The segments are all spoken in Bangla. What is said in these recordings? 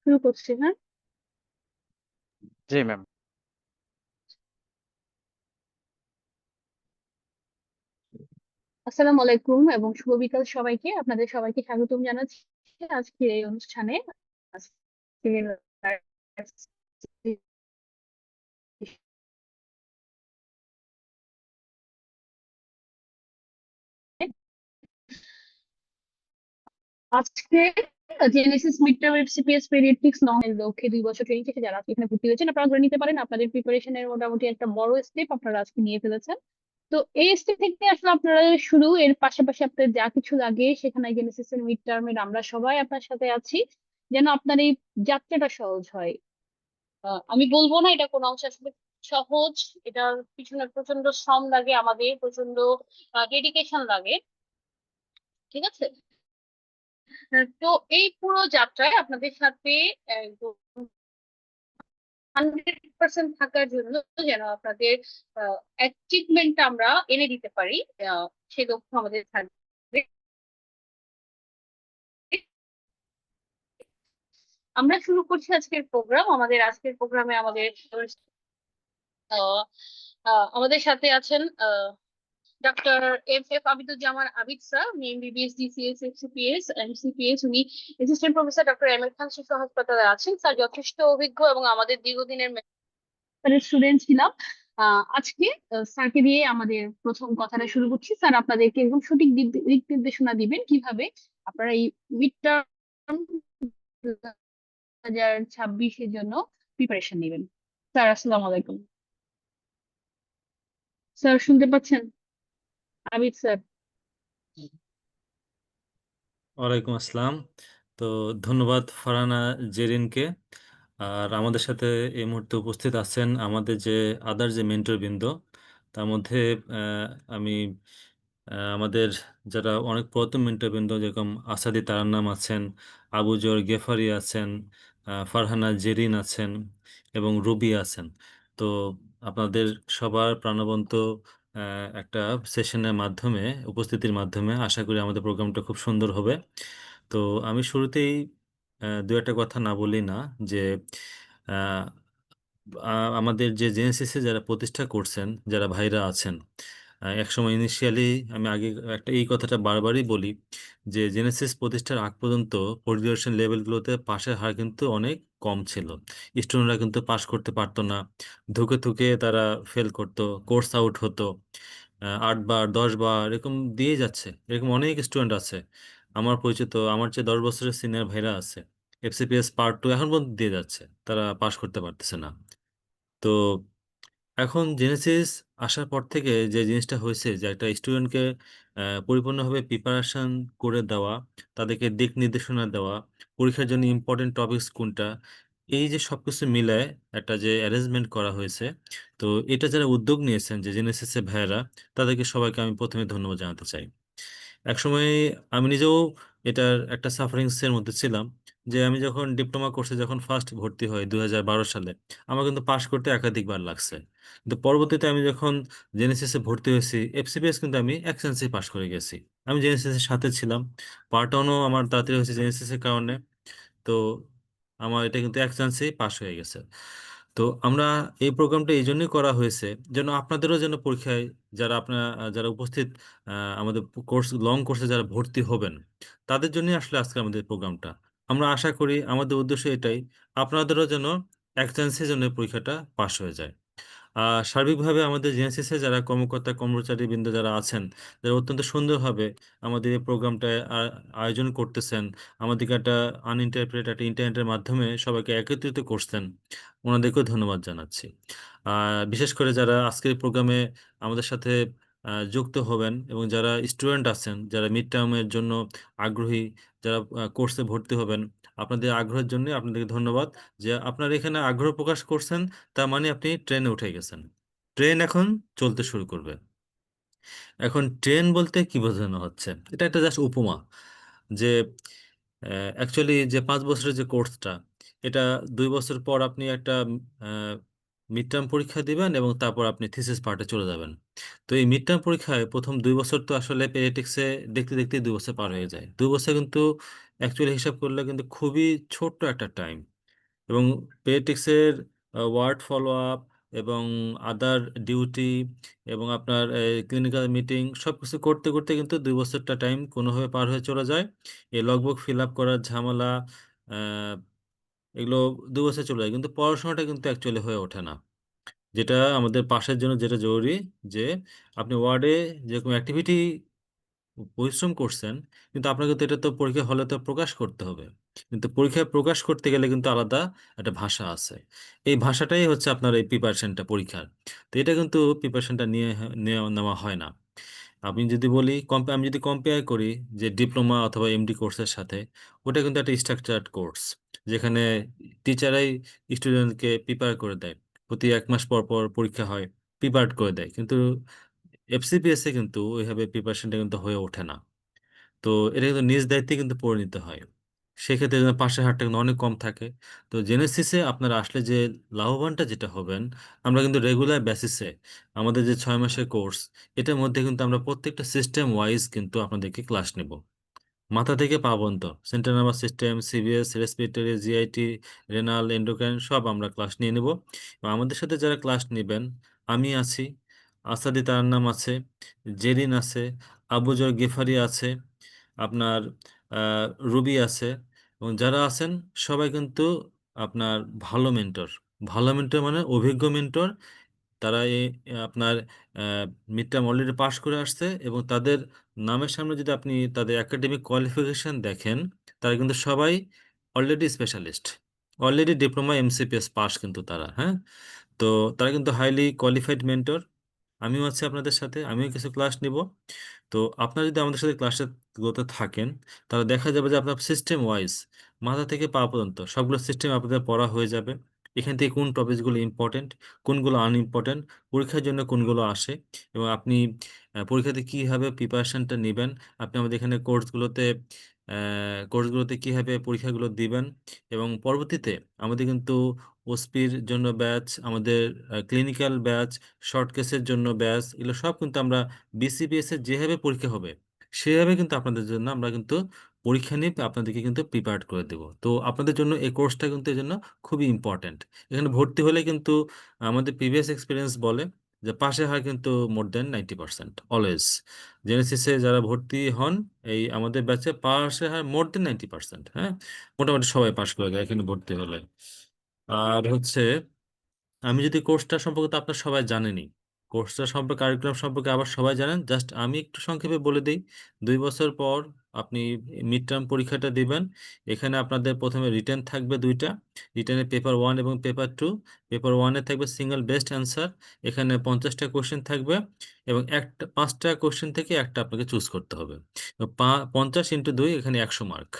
শুরু করছি, হ্যাঁ। জি ম্যাম। আসসালামু আলাইকুম এবং শুভ বিকাল সবাইকে। আপনাদের সবাইকে স্বাগতম জানাচ্ছি আজকের এই অনুষ্ঠানে। আজকের আজকে Genesis mid term FCPS paediatrics non এর লক্ষ্যে 2 বছর ট্রেনিং থেকে যারা আজকে এখানে ভর্তি হয়েছেন, আপনারা ধরে নিতে পারেন আপনাদের প্রিপারেশনের মোটামুটি একটা বড় স্টেপ আপনারা আজকে নিয়ে ফেলেছেন। তো এই স্টেপ থেকে আসলে আপনারা শুরু, এর পাশাপাশি আপনাদের যা কিছু লাগে সেখানে জেনেসিস এর মিড টার্মের আমরা সবাই আপনার সাথে আছি, যেন আপনার এই যাত্রাটা সহজ হয়। আমি বলবো না এটা কোনো অংশে আসলে সহজ। এটার পিছনে প্রচন্ড শ্রম লাগে, আমাদের প্রচন্ড ডেডিকেশন লাগে। ঠিক আছে। তো এই পুরো যাত্রায় আপনাদের সাথে 100% থাকার জন্য, যেন আপনাদের অ্যাচিভমেন্ট আমরা এনে দিতে পারি, সেই লক্ষ্য আমাদের থাকবে। আমরা শুরু করছি আজকের প্রোগ্রাম। আমাদের আজকের প্রোগ্রামে আহ, আমাদের সাথে আছেন ডক্টর এফ আবিদুজ্জামান আবিদ স্যার, উনি এমবিবিএস ডিসিএস এফসিপিএস এমসিপিএস। উনি অ্যাসিস্ট্যান্ট প্রফেসর ডক্টর এম এর খান শিশু হাসপাতালে আছেন। স্যার যথেষ্ট অভিজ্ঞ এবং আমাদের দীর্ঘদিনের স্টুডেন্ট ছিলাম। আজকে স্যারকে দিয়ে আমাদের প্রথম কথাটা শুরু করছি। স্যার আপনাদেরকে একদম সঠিক দিক দিক নির্দেশনা দিবেন কিভাবে আপনারা এই মিড টার্ম 2026-এর জন্য প্রিপারেশন নেবেন। স্যার আসসালামু আলাইকুম। স্যার শুনতে পাচ্ছেন? আবিদ স্যার। ওয়ালাইকুম আসসালাম। তো ধন্যবাদ ফারহানা জেরিনকে। আর আমাদের সাথে এই মুহূর্তে উপস্থিত আছেন আমাদের যে আদার যে মেন্টর বৃন্দ, তার মধ্যে আমি আমাদের যারা অনেক পুরাতন মেন্টর বৃন্দ, যেরকম আসাদি তারান্নাম আছেন, আবু জর গেফারি আছেন, ফারহানা জেরিন আছেন এবং রুবি আছেন। তো আপনাদের সবার প্রাণবন্ত একটা সেশনের মাধ্যমে, উপস্থিতির মাধ্যমে আশা করি আমাদের প্রোগ্রামটা খুব সুন্দর হবে। তো আমি শুরুতেই দু একটা কথা না বলি না, যে আহ, আমাদের যে জেনেসিসে যারা প্রতিষ্ঠা করছেন, যারা ভাইরা আছেন, একসময় ইনিশিয়ালি আমি আগে একটা এই কথাটা বারবারই বলি, যে জেনেসিস প্রতিষ্ঠার আগ পর্যন্ত পরিদর্শন লেভেলগুলোতে পাশের হার কিন্তু অনেক কম ছিল। স্টুডেন্টরা কিন্তু পাশ করতে পারতো না, ধুকে ধুকে তারা ফেল করতো, কোর্স আউট হতো। 8 বার 10 বার এরকম দিয়ে যাচ্ছে, এরকম অনেক স্টুডেন্ট আছে আমার পরিচিত। আমার চেয়ে 10 বছরের সিনিয়র ভাইরা আছে, এফসিপিএস পার্ট 2 এখন পর্যন্ত দিয়ে যাচ্ছে, তারা পাশ করতে পারতেছে না। তো এখন জেনেসিস আসার পর থেকে যে জিনিসটা হয়েছে, যে একটা স্টুডেন্টকে পরিপূর্ণভাবে প্রিপারেশন করে দেওয়া, তাদেরকে দিক নির্দেশনা দেওয়া, পরীক্ষার জন্য ইম্পর্টেন্ট টপিকস কোনটা, এই যে সবকিছু মিলায় একটা যে অ্যারেঞ্জমেন্ট করা হয়েছে, তো এটা যারা উদ্যোগ নিয়েছেন যে জেনেসিসের ভাইয়েরা, তাদেরকে সবাইকে আমি প্রথমে ধন্যবাদ জানাতে চাই। একসময় আমি নিজেও এটার একটা সাফারিংস এর মধ্যে ছিলাম, যে আমি যখন ডিপ্লোমা কোর্সে যখন ফার্স্ট ভর্তি হই 2012 সালে, আমার কিন্তু পাশ করতে একাধিকবার লাগছে। কিন্তু পরবর্তীতে আমি যখন জেনেসিসে ভর্তি হয়েছি, এফসিপিএস কিন্তু আমি এক চান্সেই পাশ করে গেছি। আমি জেনেসিসের সাথে ছিলাম, পার্ট 1ও আমার তাড়াতাড়ি হয়েছে জেনেসিসের কারণে। তো আমার এটা কিন্তু এক চান্সেই পাশ হয়ে গেছে। তো আমরা এই প্রোগ্রামটা এই জন্যই করা হয়েছে, যেন আপনাদেরও যেন পরীক্ষায়, যারা উপস্থিত, আমাদের কোর্স লং কোর্সে যারা ভর্তি হবেন, তাদের জন্যই আসলে আজকে আমাদের প্রোগ্রামটা। আমরা আশা করি আমাদের উদ্দেশ্য এটাই, আপনাদেরও যেন এক চান্সের জন্য পরীক্ষাটা পাশ হয়ে যায়। সার্বিকভাবে আমাদের জেনেসিসে যারা কর্মকর্তা কর্মচারী বৃন্দ যারা আছেন, যারা অত্যন্ত সুন্দরভাবে আমাদের এই প্রোগ্রামটা আয়োজন করতেছেন, আমাদেরকে একটা আনইন্টারপ্রেট একটা ইন্টারনেটের মাধ্যমে সবাইকে একত্রিত করছেন, ওনাদেরকেও ধন্যবাদ জানাচ্ছি। বিশেষ করে যারা আজকের প্রোগ্রামে আমাদের সাথে যুক্ত হবেন, এবং যারা স্টুডেন্ট আছেন, যারা মিড টার্মের জন্য আগ্রহী, যারা কোর্সে ভর্তি হবেন, আপনাদের আগ্রহের জন্য আপনাদেরকে ধন্যবাদ। যে আপনারা এখানে আগ্রহ প্রকাশ করছেন, তার মানে আপনি ট্রেনে উঠে গেছেন, ট্রেন এখন চলতে শুরু করবে। এখন ট্রেন বলতে কি বোঝানো হচ্ছে, এটা একটা জাস্ট উপমা। যে অ্যাকচুয়ালি যে 5 বছরের যে কোর্সটা, এটা 2 বছর পর আপনি একটা মিড টার্ম পরীক্ষা দিবেন, এবং তারপর আপনি থিসিস পার্টে চলে যাবেন। তো এই মিড টার্ম পরীক্ষায় প্রথম 2 বছর তো আসলে পেডিয়াট্রিক্সে দেখতে দেখতে 2 বছর পার হয়ে যায়। 2 বছর কিন্তু অ্যাকচুয়ালি হিসাব করলে কিন্তু খুবই ছোট্ট একটা টাইম। এবং পেডিয়াট্রিক্সের ওয়ার্ড ফলো আপ এবং আদার ডিউটি এবং আপনার ক্লিনিক্যাল মিটিং সব কিছু করতে করতে কিন্তু 2 বছরটা টাইম কোনোভাবে পার হয়ে চলে যায়। এই লগবুক ফিল আপ করার ঝামেলা, আহ, এগুলো 2 বছর চলে যায়, কিন্তু পড়াশোনাটা কিন্তু অ্যাকচুয়ালি হয়ে ওঠে না। যেটা আমাদের পাশের জন্য যেটা জরুরি, যে আপনি ওয়ার্ডে যেরকম অ্যাক্টিভিটি পরিশ্রম করছেন, কিন্তু আপনাকে তো এটা তো পরীক্ষা হলে তো প্রকাশ করতে হবে। কিন্তু পরীক্ষায় প্রকাশ করতে গেলে কিন্তু আলাদা একটা ভাষা আছে। এই ভাষাটাই হচ্ছে আপনার এই প্রিপারেশনটা পরীক্ষার। তো এটা কিন্তু প্রিপারেশনটা নেওয়া হয় না। আমি যদি কম্পেয়ার করি যে ডিপ্লোমা অথবা এমডি কোর্সের সাথে, ওটা কিন্তু একটা স্ট্রাকচার্ড কোর্স, যেখানে টিচারাই স্টুডেন্টকে প্রিপেয়ার করে দেয়। প্রতি 1 মাস পর পর পরীক্ষা হয়, প্রিপেয়ার করে দেয়। কিন্তু এফসিপিএস এ কিন্তু ওইভাবে প্রিপারেশনটা কিন্তু হয়ে ওঠে না। তো এটা কিন্তু নিজ দায়িত্বে কিন্তু পড়ে নিতে হয়। সেক্ষেত্রে যেন পাশের হারটা কিন্তু অনেক কম থাকে। তো জেনেসিসে আপনারা আসলে যে লাভবানটা যেটা হবেন, আমরা কিন্তু রেগুলার বেসিসে আমাদের যে 6 মাসের কোর্স, এটার মধ্যে কিন্তু আমরা প্রত্যেকটা সিস্টেম ওয়াইজ কিন্তু আপনাদেরকে ক্লাস নেব, মাথা থেকে পা পর্যন্ত। Central nervous system, CVS, respiratory, GIT, renal, endocrine সব আমরা ক্লাস নিয়ে নেব। এবং আমাদের সাথে যারা ক্লাস নেবেন, আমি আছি, আসাদি তার নাম আছে, জেরিন আছে, আবুজর গেফারি আছে, আপনার আহ, রুবি আছে, এবং যারা আছেন সবাই কিন্তু আপনার ভালো মেন্টর। ভালো মেন্টর মানে অভিজ্ঞ মেন্টর। তারা আপনার মিড টার্ম অলরেডি পাশ করে আসছে, এবং তাদের নামের সামনে যদি আপনি তাদের একাডেমিক কোয়ালিফিকেশন দেখেন, তারা কিন্তু সবাই already specialist, already diploma MCPS pass কিন্তু তারা, হ্যাঁ। তো তারা কিন্তু হাইলি কোয়ালিফাইড মেন্টর। আমিও আছি আপনাদের সাথে, আমিও কিছু ক্লাস নিব। তো আপনারা যদি আমাদের সাথে ক্লাসগুলোতে থাকেন, তাহলে দেখা যাবে যে আপনার সিস্টেম ওয়াইজ মাথা থেকে পা পর্যন্ত সবগুলো সিস্টেম আপনাদের পড়া হয়ে যাবে। এখান থেকে কোন টপিকসগুলো ইম্পর্টেন্ট, কোনগুলো আনইম্পর্টেন্ট, পরীক্ষার জন্য কোনগুলো আসে, এবং আপনি পরীক্ষাতে কীভাবে প্রিপারেশনটা নেবেন, আপনি আমাদের এখানে কোর্সগুলোতে কীভাবে পরীক্ষাগুলো দিবেন। এবং পরবর্তীতে আমাদের কিন্তু ওসপির জন্য ব্যাচ, আমাদের ক্লিনিক্যাল ব্যাচ, শর্ট কেসের জন্য ব্যাচ, এগুলো সব কিন্তু আমরা বিসিবিএস এর যেভাবে পরীক্ষা হবে সেভাবে কিন্তু আপনাদের জন্য আমরা কিন্তু পরীক্ষা নিয়ে আপনাদেরকে কিন্তু প্রিপেয়ার করে দেব। তো আপনাদের জন্য এই কোর্সটা কিন্তু এই জন্য খুবই ইম্পর্ট্যান্ট। এখানে ভর্তি হলে কিন্তু আমাদের প্রিভিয়াস এক্সপিরিয়েন্স বলে যে পাশের হার কিন্তু মোর দেন 90% অলওয়েজ। জেনেসিসে যারা ভর্তি হন এই আমাদের ব্যাচে, পাশের হার মোর দেন 90%, হ্যাঁ। মোটামুটি সবাই পাশ করে যায় এখানে ভর্তি হলে। আর হচ্ছে, আমি যদি কোর্সটা সম্পর্কে তো আপনার সবাই জানেনই, কোর্সটা সম্পর্কে, কারিকুলাম সম্পর্কে আবার সবাই জানেন, জাস্ট আমি একটু সংক্ষেপে বলে দিই। 2 বছর পর আপনি মিড টার্ম পরীক্ষাটা দিবেন। এখানে আপনাদের প্রথমে রিটেন থাকবে 2টা। রিটেনে পেপার 1 এবং পেপার 2। পেপার 1-এ থাকবে সিঙ্গেল বেস্ট অ্যান্সার, এখানে 50টা কোশ্চেন থাকবে, এবং 5টা কোশ্চেন থেকে একটা আপনাকে চুজ করতে হবে। 50 × 2 এখানে 100 মার্ক।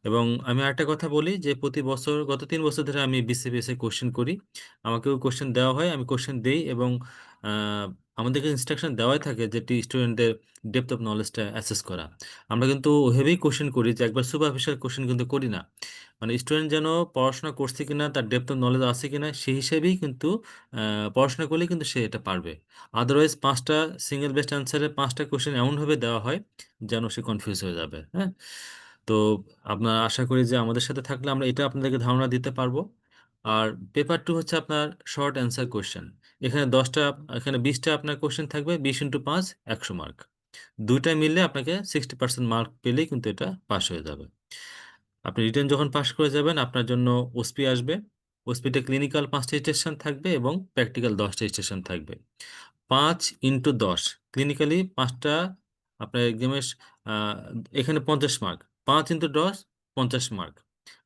এবং আমি আরেকটা কথা বলি যে প্রতি বছর গত 3 বছর ধরে আমি বিসিবিএস এ কোশ্চেন করি। আমাকেও কোশ্চেন দেওয়া হয়, আমি কোশ্চেন দেই, এবং আহ, আমাদেরকে ইনস্ট্রাকশন দেওয়াই থাকে যে স্টুডেন্টের ডেপথ অফ নলেজটা অ্যাসেস করা। আমরা কিন্তু ওইভাবেই কোশ্চেন করি, যে একবার সুপারফিশিয়াল কোশ্চেন কিন্তু করি না। মানে স্টুডেন্ট যেন পড়াশোনা করছে কিনা, তার ডেপথ অফ নলেজ আছে কিনা, সেই হিসেবেই কিন্তু পড়াশোনা করলে কিন্তু সে এটা পারবে। আদারওয়াইজ 5টা সিঙ্গেল বেস্ট অ্যান্সারে 5টা কোশ্চেন এমনভাবে দেওয়া হয় যেন সে কনফিউজ হয়ে যাবে, হ্যাঁ। তো আপনার আশা করি যে আমাদের সাথে থাকলে আমরা এটা আপনাদেরকে ধারণা দিতে পারবো। আর পেপার 2 হচ্ছে আপনার শর্ট অ্যান্সার কোশ্চেন। এখানে 10টা, এখানে 20টা আপনার কোশ্চেন থাকবে, 20 × 5 100 মার্ক। দুইটা মিললে আপনাকে 60% মার্ক পেলেই কিন্তু এটা পাস হয়ে যাবে। আপনি রিটেন যখন পাস করে যাবেন, আপনার জন্য ওসপি আসবে। ওসপিতে ক্লিনিক্যাল 5টা স্টেশন থাকবে এবং প্র্যাকটিক্যাল 10টা স্টেশন থাকবে। 5 × 10 ক্লিনিক্যালি 5টা আপনার এক্সামের, এখানে 50 মার্ক। 5 × 10 50 মার্ক।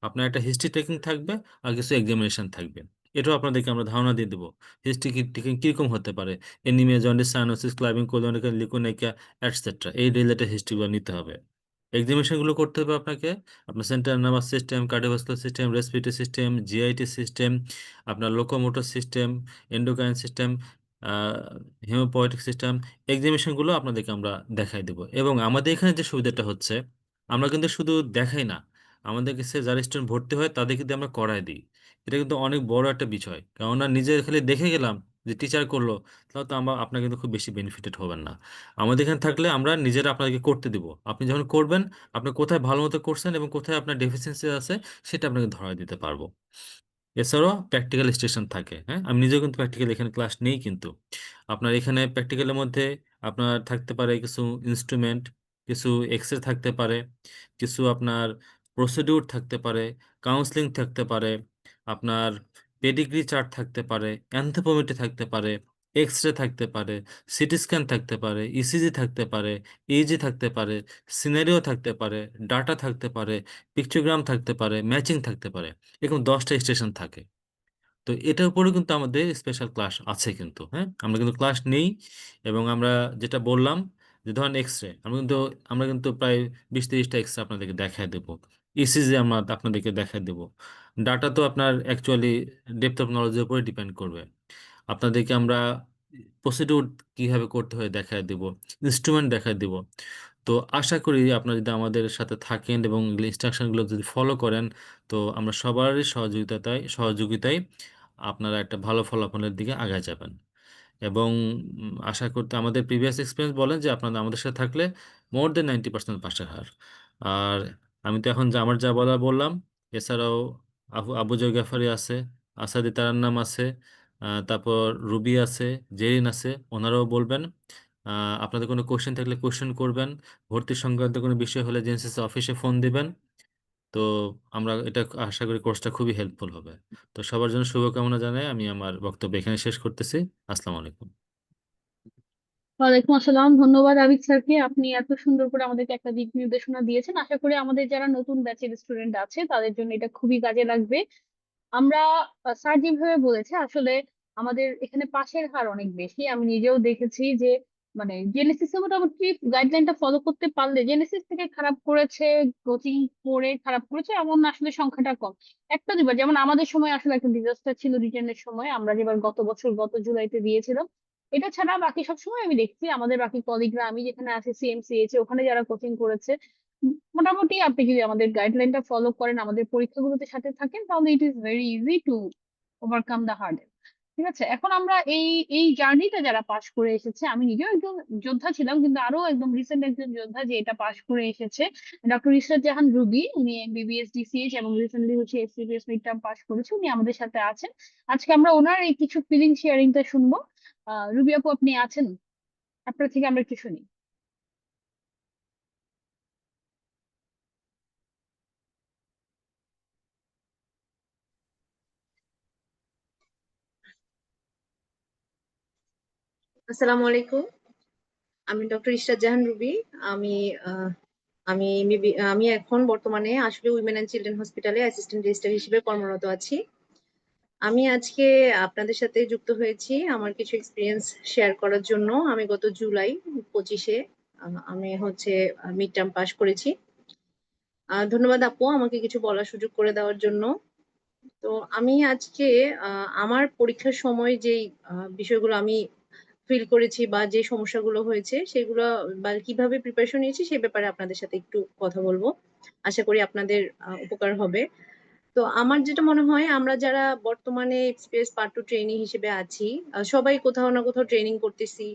আপনার একটা হিস্ট্রি টেকিং থাকবে, আর কিছু এক্সামিনেশন থাকবে। এটাও আপনাদেরকে আমরা ধারণা দিয়ে দেবো হিস্ট্রি টেকিং কীরকম হতে পারে। Anaemia, jaundice, cyanosis, clubbing, koilonychia, leukonychia, etcetera, এই রিলেটেড হিস্ট্রিগুলো নিতে হবে। এক্সামিনেশনগুলো করতে হবে আপনাকে আপনার central nervous system, cardiovascular system, respiratory system, GIT system, আপনার locomotor system, endocrine system, haemopoietic system, এক্সামিনেশনগুলো আপনাদেরকে আমরা দেখাই দেব। এবং আমাদের এখানে যে সুবিধাটা হচ্ছে, আমরা কিন্তু শুধু দেখাই না, আমাদের কাছে যারা স্টুডেন্ট ভর্তি হয় তাদের কিন্তু আমরা করাই দিই। এটা কিন্তু অনেক বড় একটা বিষয়, কেননা নিজে খালি দেখে গেলাম যে টিচার করলো, তাহলে তো আমরা আপনার কিন্তু খুব বেশি বেনিফিটেড হবেন না। আমাদের এখানে থাকলে আমরা নিজেরা আপনাকে করতে দিব, আপনি যখন করবেন আপনি কোথায় ভালো মতো করছেন এবং কোথায় আপনার ডেফিসিয়েন্সি আছে সেটা আপনাকে ধরায় দিতে পারবো। এছাড়াও প্র্যাকটিক্যাল স্টেশন থাকে, হ্যাঁ, আমি নিজেও কিন্তু প্র্যাকটিক্যাল এখানে ক্লাস নেই, কিন্তু আপনার এখানে প্র্যাকটিক্যালের মধ্যে আপনার থাকতে পারে কিছু ইনস্ট্রুমেন্ট, কিছু এক্সরে থাকতে পারে, কিছু আপনার প্রসিডিউর থাকতে পারে, কাউন্সিলিং থাকতে পারে, আপনার পেডিগ্রি চার্ট থাকতে পারে, অ্যানথ্রোপোমেট্রি থাকতে পারে, এক্সরে থাকতে পারে, সিটি স্ক্যান থাকতে পারে, ইসিজি থাকতে পারে, ইজি থাকতে পারে, সিনারিও থাকতে পারে, ডাটা থাকতে পারে, পিকচোগ্রাম থাকতে পারে, ম্যাচিং থাকতে পারে। এরকম 10টা স্টেশন থাকে। তো এটার উপরেও কিন্তু আমাদের স্পেশাল ক্লাস আছে কিন্তু, হ্যাঁ, আমরা কিন্তু ক্লাস নেই। এবং আমরা যেটা বললাম, যে ধরেন এক্সরে, আমরা কিন্তু প্রায় 20-30টা এক্সরে আপনাদেরকে দেখায় দেবো, ইসিজি আমরা আপনাদেরকে দেখায় দেবো। ডাটা তো আপনার অ্যাকচুয়ালি ডেপথ অফ নলেজের উপরে ডিপেন্ড করবে। আপনাদেরকে আমরা প্রসিডিউর কিভাবে করতে হয় দেখায় দেব, ইনস্ট্রুমেন্ট দেখায় দেব। তো আশা করি আপনারা যদি আমাদের সাথে থাকেন এবং ইনস্ট্রাকশনগুলো যদি ফলো করেন, তো আমরা সবারই সহযোগিতায় আপনারা একটা ভালো ফলাফলের দিকে আগায় যাবেন। এবং আশা করতে আমাদের প্রিভিয়াস এক্সপিরিয়েন্স বলেন যে আপনারা আমাদের সাথে থাকলে মোর দেন 90% পাশের হার। আর আমি তো এখন আমার যা বলার বললাম। এছাড়াও আবু আবু জয় আছে, আসাদি তারান্নাম আছে, তারপর রুবি আছে, জেরিন আছে, ওনারাও বলবেন। আপনাদের কোনো কোশ্চেন থাকলে কোশ্চেন করবেন। ভর্তি সংক্রান্ত কোনো বিষয় হলে জেনসিস অফিসে ফোন দিবেন। তো আমরা এটা আশা করি কোর্সটা খুবই হেল্পফুল হবে। তো সবার জন্য শুভকামনা জানাই আমি আমার বক্তব্য এখানে শেষ করতেছি। আসসালামু আলাইকুম। ওয়ালাইকুম আসসালাম। ধন্যবাদ আবিদ স্যারকে, আপনি এত সুন্দর করে আমাদেরকে একটা দিক নির্দেশনা দিয়েছেন। আশা করি আমাদের যারা নতুন ব্যাচের স্টুডেন্ট আছে তাদের জন্য এটা খুবই কাজে লাগবে। আমরা স্যার যেভাবে বলেছে আসলে আমাদের এখানে পাশের হার অনেক বেশি। আমি নিজেও দেখেছি যে মানে জেনেসিস মোটামুটি গাইডলাইনটা ফলো করতে পারলে, জেনেসিস থেকে খারাপ করেছে, কোচিং করে খারাপ করেছে এমন আসলে সংখ্যাটা কম। একটা দুবার, যেমন আমাদের সময় আসলে একটা ডিজাস্টার ছিল রিটেনের সময়, আমরা যেবার গত বছর গত জুলাইতে দিয়েছিলাম। এটা ছাড়া বাকি সব সময় আমি দেখছি আমাদের বাকি কলিগরা, আমি যেখানে আছি সিএমসিএইচ ওখানে যারা কোচিং করেছে, মোটামুটি আপনি যদি আমাদের গাইডলাইনটা ফলো করেন, আমাদের পরীক্ষাগুলোতে সাথে থাকেন, তাহলে it is very easy to overcome the hurdle. ঠিক আছে, এখন আমরা এই এই জার্নিটা যারা পাশ করে এসেছে, আমি নিজেও একজন যোদ্ধা ছিলাম, কিন্তু আরো একদম রিসেন্ট একজন যোদ্ধা যে এটা পাশ করে এসেছে, ডক্টর ইশরাত জাহান রুবি। উনি এমবিবিএস ডিসিএইচ এবং রিসেন্টলি হচ্ছে এফসিপিএস মিড টার্ম পাশ করেছে, উনি আমাদের সাথে আছেন। আজকে আমরা ওনার এই কিছু ফিলিং শেয়ারিংটা শুনবো। রুবি আপু, আপনি আছেন? আপনার থেকে আমরা একটু শুনি। আসসালামু আলাইকুম। আমি ডক্টর ইশরাত জাহান রুবি। আমি আহ, আমি এখন বর্তমানে আসলে উইমেন অ্যান্ড চিলড্রেন হসপিটালে অ্যাসিস্ট্যান্ট রেজিস্ট্রার হিসেবে কর্মরত আছি। আমি আজকে আপনাদের সাথে যুক্ত হয়েছি আমার কিছু এক্সপিরিয়েন্স শেয়ার করার জন্য। আমি গত জুলাই 25-এ আমি হচ্ছে মিড টার্ম পাস করেছি। ধন্যবাদ আপু আমাকে কিছু বলার সুযোগ করে দেওয়ার জন্য। তো আমি আজকে আমার পরীক্ষার সময় যেই বিষয়গুলো আমি ফিল করেছি বা যে সমস্যাগুলো হয়েছে সেগুলো বা কিভাবে প্রিপারেশন নিয়েছি সে ব্যাপারে আপনাদের সাথে একটু কথা বলবো। আশা করি আপনাদের উপকার হবে। তো আমার যেটা মনে হয় আমরা যারা বর্তমানে এক্সপিএস পার্ট টু ট্রেনিং হিসেবে আছি, সবাই কোথাও না কোথাও ট্রেনিং করতেছি।